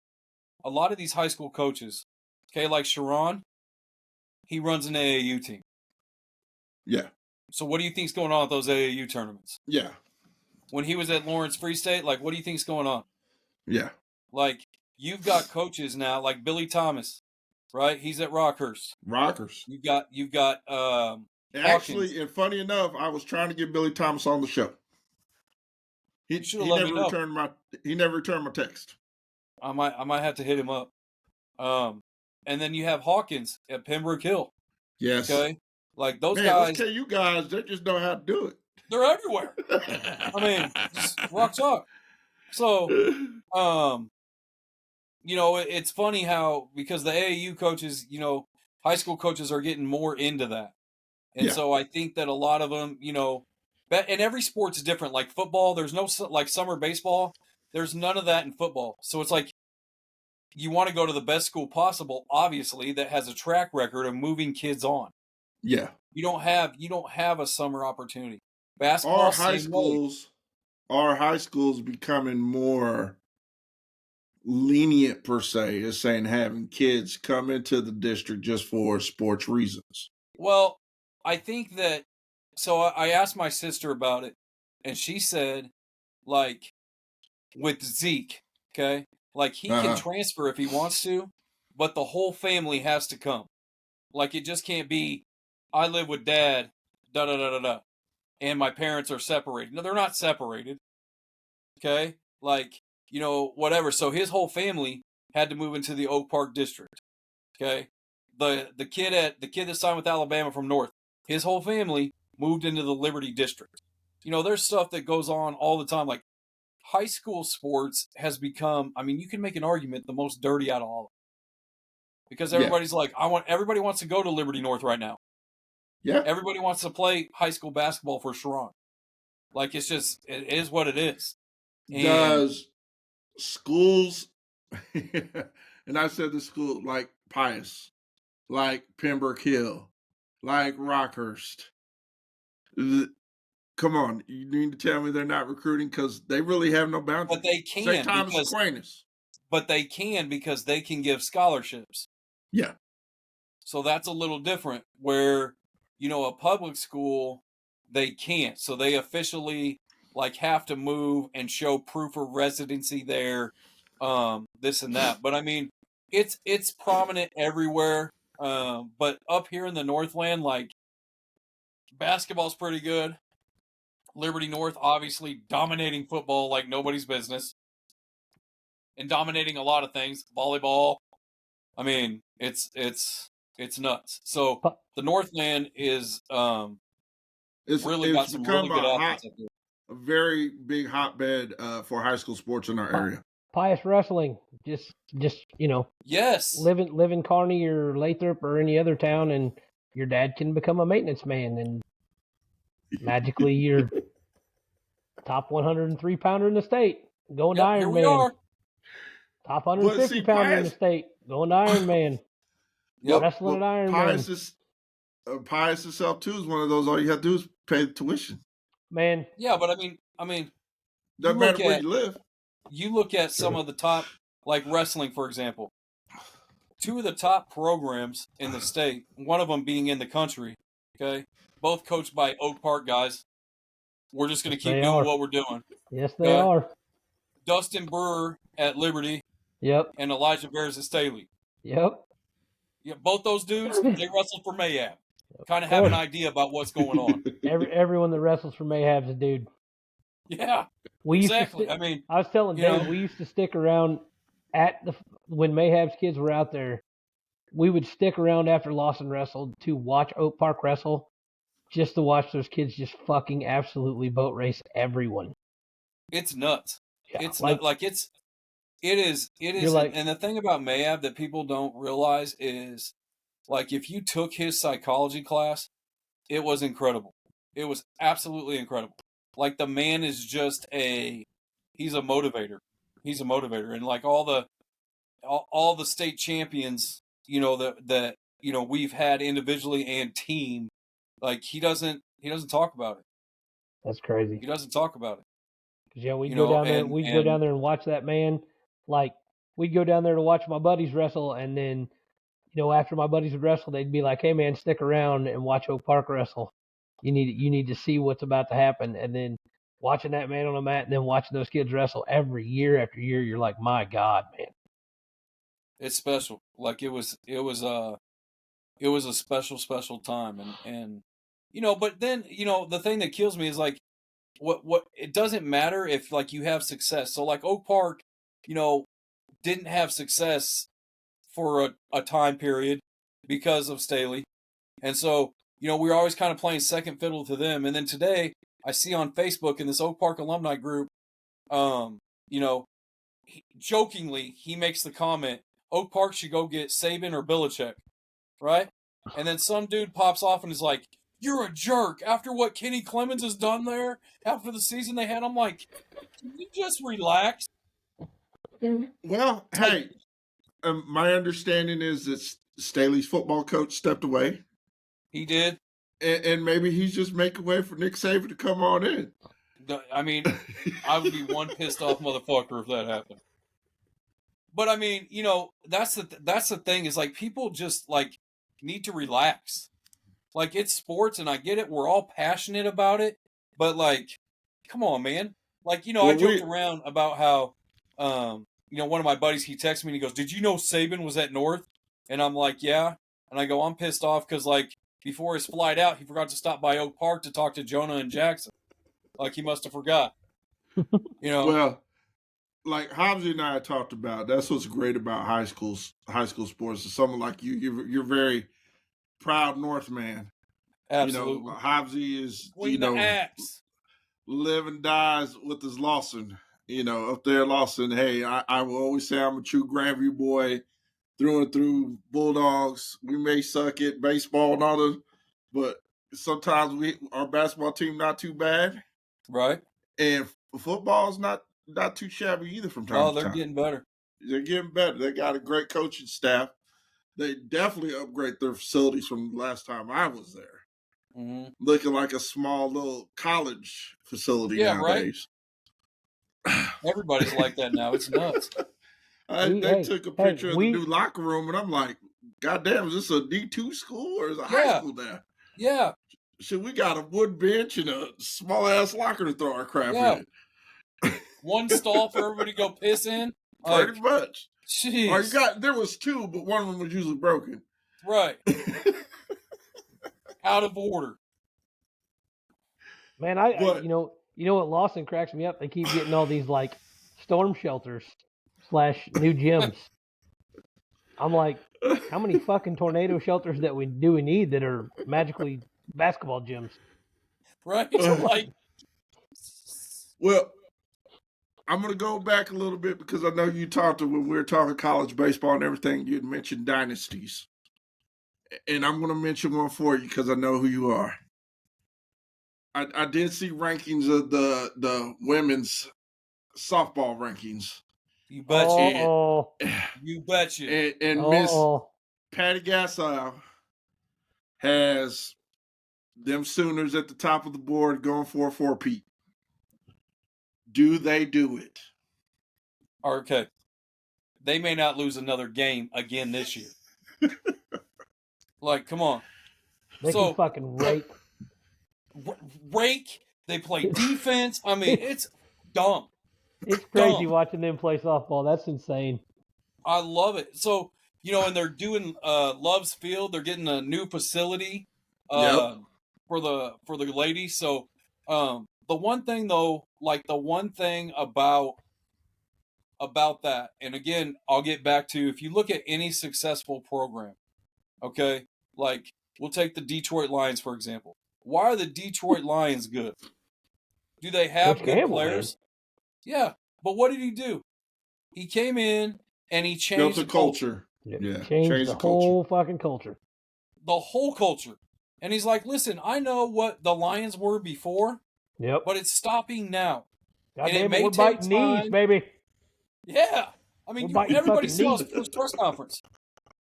A lot of these high school coaches, okay, like Sharon, he runs an AAU team. Yeah. So what do you think's going on with those AAU tournaments? Yeah. When he was at Lawrence Free State, like, what do you think's going on? Yeah. Like, you've got coaches now, like Billy Thomas, right? He's at Rockhurst. You've got actually, and funny enough, I was trying to get Billy Thomas on the show. He never returned my text. I might have to hit him up. And then you have Hawkins at Pembroke Hill. Yes. Okay. Like those guys. Let's you guys, they just know how to do it. They're everywhere. I mean, just rock chalk. So, it's funny how, because the AAU coaches, high school coaches are getting more into that. And so I think that a lot of them, and every sport's different. Like football, there's no, like summer baseball, there's none of that in football. So it's like, you want to go to the best school possible, obviously, that has a track record of moving kids on. Yeah. You don't have a summer opportunity. Basketball, our high schools becoming more lenient per se, is saying having kids come into the district just for sports reasons. Well, I think that, so I asked my sister about it, and she said, like, with Zeke, okay, like he can transfer if he wants to, but the whole family has to come. Like, it just can't be, I live with dad, da-da-da-da-da, and my parents are separated. No, they're not separated, okay? Like, whatever. So his whole family had to move into the Oak Park district, okay? The kid that signed with Alabama from North, his whole family moved into the Liberty district. There's stuff that goes on all the time. Like, high school sports has become, I mean, you can make an argument, the most dirty out of all of them. Because everybody's like, everybody wants to go to Liberty North right now. Yeah. Everybody wants to play high school basketball for Sharon. Like, it is what it is. Does schools, and I said the school, like Pius, like Pembroke Hill, like Rockhurst, come on, you need to tell me they're not recruiting, because they really have no boundaries. But they can. St. Thomas Aquinas. But they can, because they can give scholarships. Yeah. So that's a little different, where, a public school, they can't. So they officially, like, have to move and show proof of residency there this and that. But I mean, it's prominent everywhere. But up here in the Northland, like basketball's pretty good. Liberty North, obviously dominating football like nobody's business, and dominating a lot of things. Volleyball. I mean, it's nuts. So the Northland is really got some really good athletes up there. A very big hotbed for high school sports in our area. Pious wrestling, just yes, live in Kearney or Lathrop or any other town, and your dad can become a maintenance man, and magically you're top 103 pounder in the state, going to Iron Man. Top 150 pounder in the state, going to Iron Man. Wrestling at Iron Man. Pius himself too is one of those. All you have to do is pay the tuition. Man. Yeah, but I mean, doesn't matter where you live. You look at some of the top, like wrestling, for example. 2 of the top programs in the state, one of them being in the country, okay? Both coached by Oak Park guys. We're just going to keep doing what we're doing. Yes, they are. Dustin Burr at Liberty. Yep. And Elijah Bears at Staley. Yep. Yeah, both those dudes, they wrestled for Mayab. Kind of have an idea about what's going on. Everyone that wrestles for Mayhab's a dude. Yeah, exactly. I was telling Dave, we used to stick around when Mayhab's kids were out there. We would stick around after Lawson wrestled to watch Oak Park wrestle, just to watch those kids just fucking absolutely boat race everyone. It's nuts. Yeah, it's it is. And the thing about Mayab that people don't realize is, like, if you took his psychology class, it was incredible. It was absolutely incredible. Like, the man is just he's a motivator. He's a motivator. And like all the state champions, that we've had individually and team, like he doesn't talk about it. That's crazy. He doesn't talk about it. Yeah, we'd go down there. We'd go down there and watch that man. Like, we'd go down there to watch my buddies wrestle, and then, after my buddies would wrestle, they'd be like, "Hey, man, stick around and watch Oak Park wrestle. You need to see what's about to happen." And then watching that man on the mat, and then watching those kids wrestle every year after year, you're like, "My God, man, it's special." Like it was a special time, and but then the thing that kills me is like, what it doesn't matter if like you have success. So like Oak Park, didn't have success for a time period because of Staley. And so, we were always kind of playing second fiddle to them. And then today I see on Facebook in this Oak Park alumni group, jokingly, he makes the comment, Oak Park should go get Saban or Belichick. Right? And then some dude pops off and is like, "You're a jerk." After what Kenny Clemens has done there, after the season they had, I'm like, can you just relax? Well, hey, my understanding is that Staley's football coach stepped away. He did. And maybe he's just making way for Nick Saban to come on in. I mean, I would be one pissed off motherfucker if that happened. But I mean, that's the thing is like people just like need to relax. Like, it's sports, and I get it. We're all passionate about it. But, like, come on, man. Like, I joked around about how, one of my buddies, he texted me, and he goes, "Did you know Saban was at North?" And I'm like, "Yeah." And I go, "I'm pissed off because, like, before his flight out, he forgot to stop by Oak Park to talk to Jonah and Jackson. Like, he must have forgot." Well, like Hobbs and I talked about, that's what's great about high school sports. Someone like you're very proud North man. Absolutely. Hobbsy is, axe. live and dies with his Lawson. Up there, Lawson. Hey, I will always say I'm a true Grandview boy, through and through. Bulldogs. We may suck at baseball and all that, but sometimes our basketball team not too bad. Right. And football's not too shabby either from time to time. Oh, they're getting better. They're getting better. They got a great coaching staff. They definitely upgrade their facilities from the last time I was there. Mm-hmm. Looking like a small little college facility nowadays. Right? Everybody's like that now. It's nuts. They took a picture of the new locker room, and I'm like, God damn, is this a D2 school or is it high school there? Yeah. So we got a wood bench and a small-ass locker to throw our crap in. One stall for everybody to go piss in. Pretty much. Jeez. Or there was two, but one of them was usually broken. Right. Out of order. Man, you know what Lawson cracks me up? They keep getting all these like storm shelters / new gyms. I'm like, how many fucking tornado shelters do we need that are magically basketball gyms? Right? Like, well, I'm going to go back a little bit because I know you talked when we were talking college baseball and everything, you had mentioned dynasties. And I'm going to mention one for you because I know who you are. I did see rankings of the women's softball rankings. You betcha. And, you betcha. And Miss Patty Gasow has them Sooners at the top of the board going for a four-peat. Do they do it? Okay. They may not lose another game again this year. Like, come on. They can fucking rake. Rake. They play defense. I mean, it's dumb. It's crazy watching them play softball. That's insane. I love it. So, you know, and they're doing Love's Field. They're getting a new facility for the ladies. So, the one thing though, like the one thing about that, and again, I'll get back to, if you look at any successful program, okay, like we'll take the Detroit Lions for example. Why are the Detroit Lions good? Do they have good players? Man. Yeah, but what did he do? He came in and he changed the culture. Yeah, changed the whole fucking culture. The whole culture. And he's like, listen, I know what the Lions were before, but it's stopping now. God and damn it, we're biting knees, baby. Yeah. I mean, everybody saw his first press conference.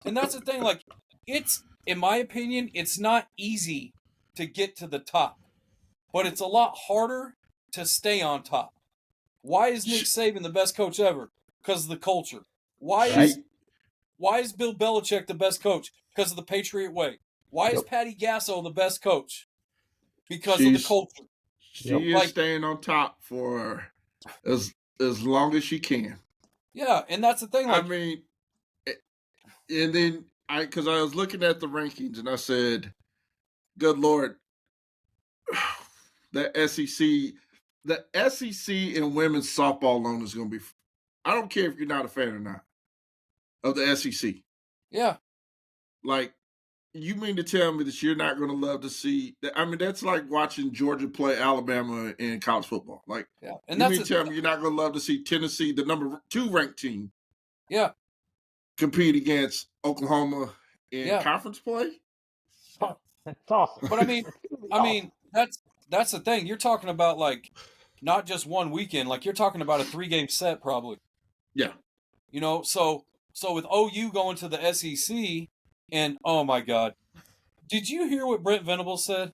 And that's the thing, like, it's, in my opinion, it's not easy to get to the top. But it's a lot harder to stay on top. Why is Nick Saban the best coach ever? Because of the culture. Why is Bill Belichick the best coach? Because of the Patriot way. Why is Patty Gasso the best coach? Because of the culture. She is staying on top for as long as she can. Yeah, and that's the thing. Like, I mean, and then because I was looking at the rankings and I said, good Lord, the SEC in women's softball alone is going to be, I don't care if you're not a fan or not, of the SEC. Yeah. Like, you mean to tell me that you're not going to love to see, I mean, that's like watching Georgia play Alabama in college football. Like, and you mean to tell me you're not going to love to see Tennessee, the number 2 ranked team, compete against Oklahoma in conference play? That's awesome. But I mean, that's the thing. You're talking about like not just one weekend. Like you're talking about a 3-game set, probably. Yeah. You know, so with OU going to the SEC, and oh my God, did you hear what Brent Venables said?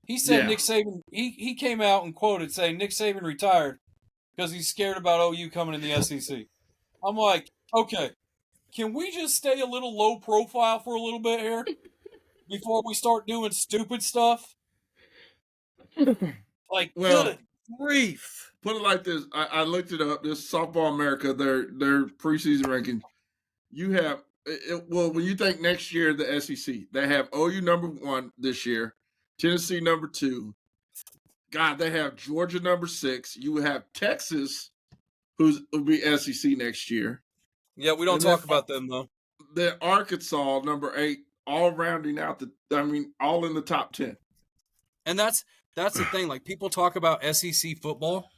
He said Nick Saban. He came out and quoted saying Nick Saban retired because he's scared about OU coming in the SEC. I'm like, okay, can we just stay a little low profile for a little bit here before we start doing stupid stuff? Like, good grief. Put it like this. I looked it up. This Softball America, their preseason ranking. You have, when you think next year, the SEC, they have OU number 1 this year, Tennessee number 2. God, they have Georgia number 6. You have Texas, will be SEC next year. Yeah, we don't talk about them, though. Then Arkansas, number 8, all rounding out all in the top 10. And that's the thing. Like, people talk about SEC football,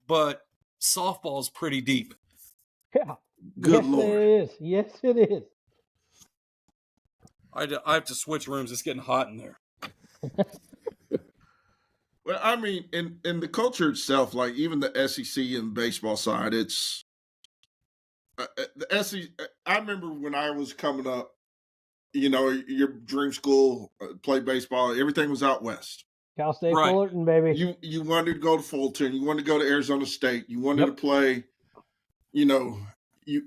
but softball is pretty deep. Yeah. Good Lord. It is. Yes, it is. I have to switch rooms. It's getting hot in there. Well, I mean, in the culture itself, like even the SEC and baseball side, it's the SEC. I remember when I was coming up, you know, your dream school, play baseball, everything was out west. Cal State Fullerton, baby. You wanted to go to Fulton. You wanted to go to Arizona State. You wanted to play, you know, you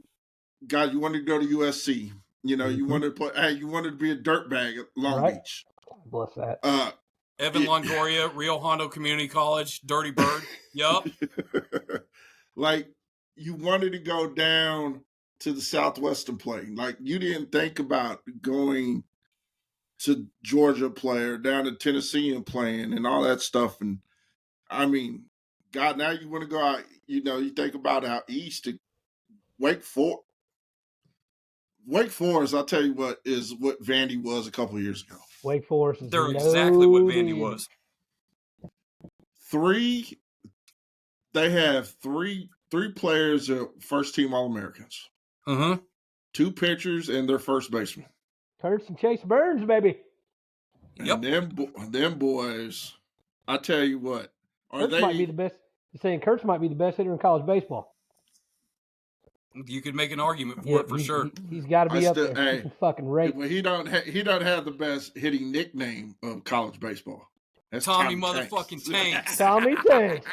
wanted to go to USC. You know, you wanted to play. Hey, you wanted to be a dirtbag at Long Beach. Bless that. Evan Longoria, Rio Hondo Community College, Dirty Bird. Yup. Like, you wanted to go down to the Southwestern play. Like, you didn't think about going to Georgia play or down to Tennessee and playing and all that stuff. And I mean, God, now you want to go out, you think about out east to Wake Forest. Wake Forest, I'll tell you what, is what Vandy was a couple of years ago. Wake Forest is They're exactly what Vandy was. They have three players that are first-team All-Americans. Uh-huh. 2 pitchers and their first baseman. Kurtz and Chase Burns, baby. Yep. And them boys, I tell you what, Might be the best. You're saying Kurtz might be the best hitter in college baseball. You could make an argument for it for sure. He's got to be up there. Hey, he fucking rake. Well, he don't have the best hitting nickname of college baseball. That's Tommy motherfucking Tanks. Tommy Tanks.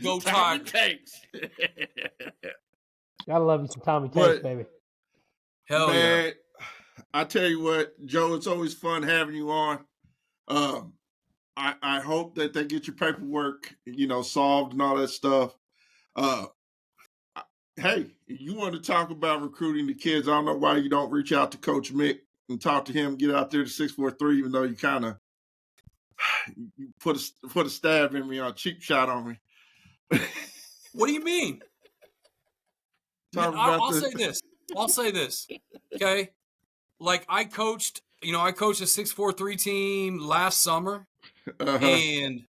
Go Tigers. Tanks. Gotta love you some Tommy Tanks, baby. Hell man, yeah. I tell you what, Joe, it's always fun having you on. I hope that they get your paperwork, solved and all that stuff. Hey, you want to talk about recruiting the kids? I don't know why you don't reach out to Coach Mick and talk to him, get out there to 643, even though you kind of put a stab in me on a cheap shot on me. What do you mean? I'll say this. Okay. Like I coached a 643 team last summer. And,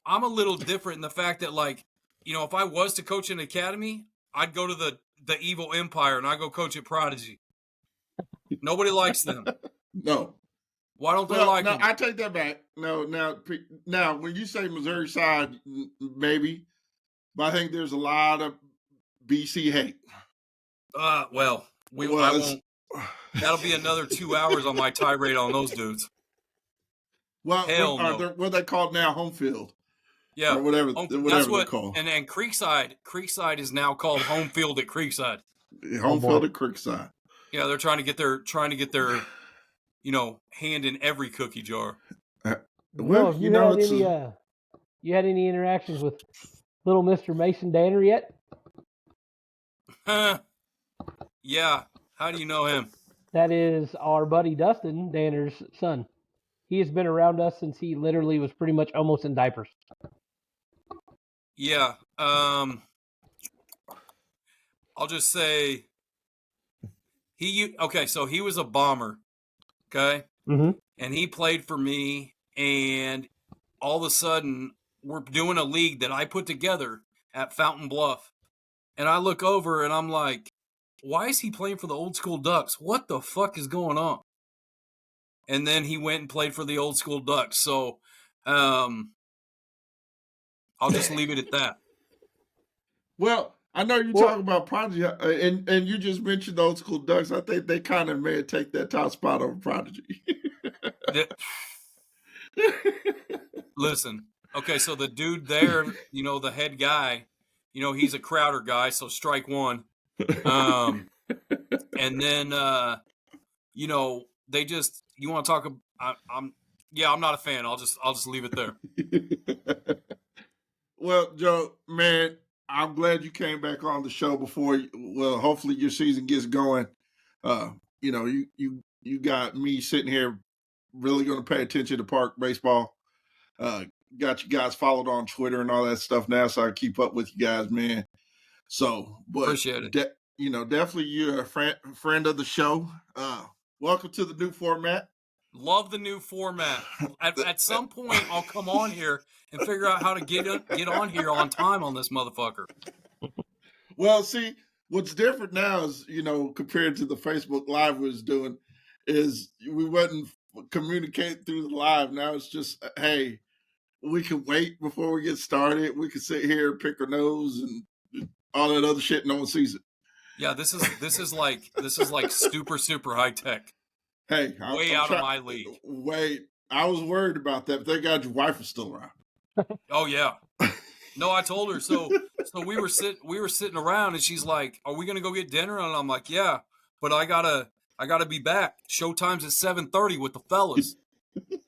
I'm a little different in the fact that, like, if I was to coach an academy, I'd go to the evil empire and I go coach at Prodigy. Nobody likes them. No. Why don't they like them? I take that back. No, now, when you say Missouri side, maybe, but I think there's a lot of BC hate. I won't. That'll be another 2 hours on my tirade on those dudes. Well, what they called now home field. Yeah. Or whatever they're called. And Creekside is now called home field at Creekside. Home field at Creekside. Yeah, they're trying to get their hand in every cookie jar. You had any interactions with little Mr. Mason Danner yet? Yeah. How do you know him? That is our buddy Dustin Danner's son. He has been around us since he literally was pretty much almost in diapers. Yeah. I'll just say so he was a bomber. Okay. Mm-hmm. And he played for me, and all of a sudden we're doing a league that I put together at Fountain Bluff. And I look over and I'm like, why is he playing for the Old School Ducks? What the fuck is going on? And then he went and played for the Old School Ducks. So I'll just leave it at that. Well, I know you talk about Prodigy, and you just mentioned the Old School Ducks. I think they kind of may take that top spot over Prodigy. Listen, okay, so the dude there, the head guy, he's a Crowder guy, so strike one. And then, they just, you want to talk, I'm not a fan. I'll just leave it there. Well, Joe, man, I'm glad you came back on the show before. Hopefully your season gets going. You got me sitting here really going to pay attention to Park baseball. Got you guys followed on Twitter and all that stuff now, so I keep up with you guys, man. So, but appreciate it. Definitely you're a friend of the show. Welcome to the new format. Love the new format. At some point, I'll come on here and figure out how to get on here on time on this motherfucker. Well, see, what's different now is, compared to the Facebook Live was doing, is we wasn't communicating through the live. Now it's just, hey, we can wait before we get started. We can sit here and pick our nose and all that other shit. No one sees it. Yeah, this is like super, super high tech. Hey, I'm out of my league. Wait, I was worried about that. But thank God your wife is still around. Oh yeah. No, I told her. So we were sitting around, and she's like, "Are we gonna go get dinner?" And I'm like, "Yeah, but I gotta be back. Showtime's at 7:30 with the fellas."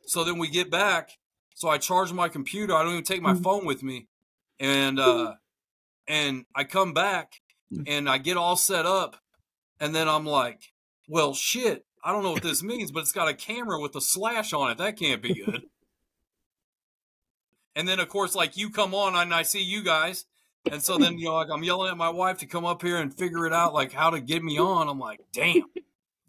So then we get back. So I charge my computer. I don't even take my phone with me, and And I come back and I get all set up. And then I'm like, well, shit, I don't know what this means, but it's got a camera with a slash on it. That can't be good. And then, of course, like you come on and I see you guys. And so then, like I'm yelling at my wife to come up here and figure it out, like how to get me on. I'm like, damn.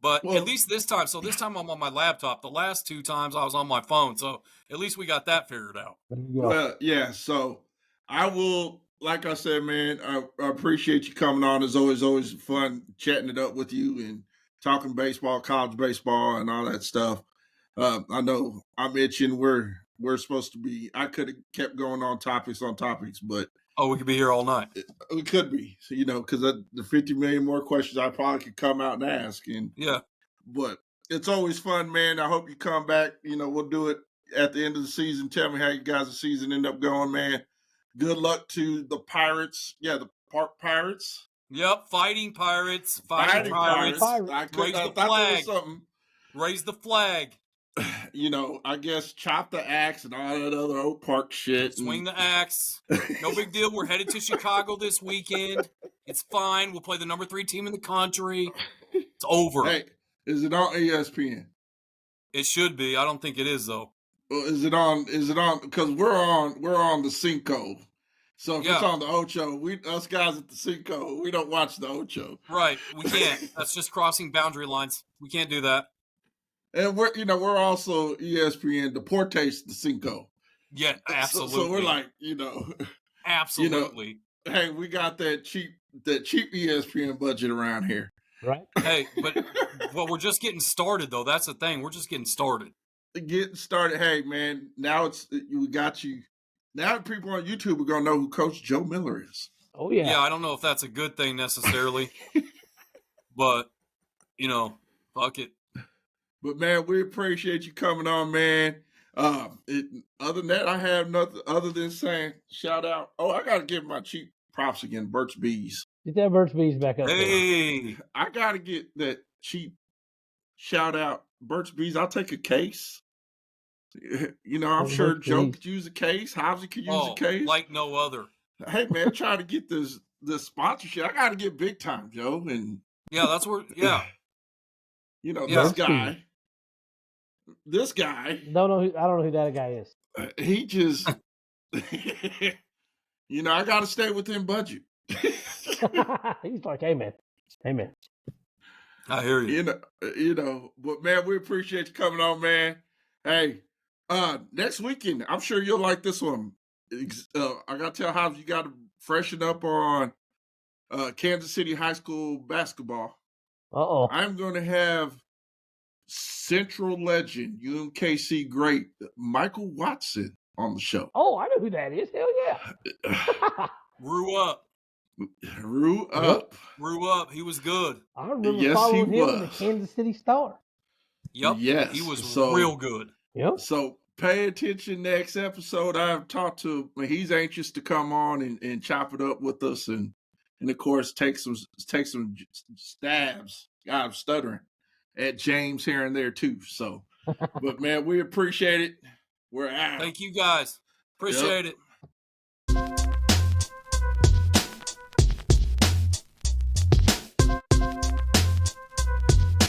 But at least this time, so this time I'm on my laptop. The last 2 times I was on my phone. So at least we got that figured out. Well, yeah. So I will, like I said, man, I appreciate you coming on. It's always fun chatting it up with you and talking baseball, college baseball, and all that stuff. I know I'm itching. We're supposed to be. I could have kept going on topics, but we could be here all night. We could be, because the 50 million more questions I probably could come out and ask. And but it's always fun, man. I hope you come back. We'll do it at the end of the season. Tell me how you guys' the season end up going, man. Good luck to the Pirates. Yeah, the Park Pirates. Yep, fighting Pirates. Fighting Pirates. Raise the flag. Raise the flag. I guess chop the axe and all that other old park shit. Swing the axe. No big deal. We're headed to Chicago this weekend. It's fine. We'll play the number 3 team in the country. It's over. Hey, is it on ESPN? It should be. I don't think it is though. Well, is it on? Because we're on the Cinco. So if it's on the Ocho, us guys at the Cinco, we don't watch the Ocho. Right. We can't. That's just crossing boundary lines. We can't do that. And we're also ESPN Deportes de Cinco. Yeah, absolutely. So we're like, absolutely. Hey, we got that cheap ESPN budget around here. Right. Hey, but we're just getting started though. That's the thing. We're just getting started. Getting started. Hey, man, now we got you. Now people on YouTube are gonna know who Coach Joe Miller is. Oh yeah. Yeah, I don't know if that's a good thing necessarily, but fuck it. But man, we appreciate you coming on, man. Other than that, I have nothing other than saying shout out. Oh, I gotta give my cheap props again, Burt's Bees. Get that Burt's Bees back up. Hey, I gotta get that cheap shout out, Burt's Bees. I'll take a case. I'm sure Joe could use a case. Hobbs could use a case. Like no other. Hey man, trying to get this sponsorship. I gotta get big time, Joe. And yeah, that's where. Yeah. This guy. I don't know who that guy is. He just, I got to stay within budget. He's like, hey man. I hear you. But man, we appreciate you coming on, man. Hey, next weekend, I'm sure you'll like this one. I got to tell Hobbs, you got to freshen up on Kansas City High School basketball. Uh-oh. I'm going to have Central legend, UMKC great, Michael Watson on the show. Oh, I know who that is. Hell yeah. Grew up. He was good. I remember following him in the Kansas City Star. Yep. Yes. He was real good. Yep. So pay attention next episode. I've talked to him. He's anxious to come on and chop it up with us and of course take some stabs. God, I'm stuttering. At James here and there too. So, but man, we appreciate it. We're out. Thank you guys. Appreciate it.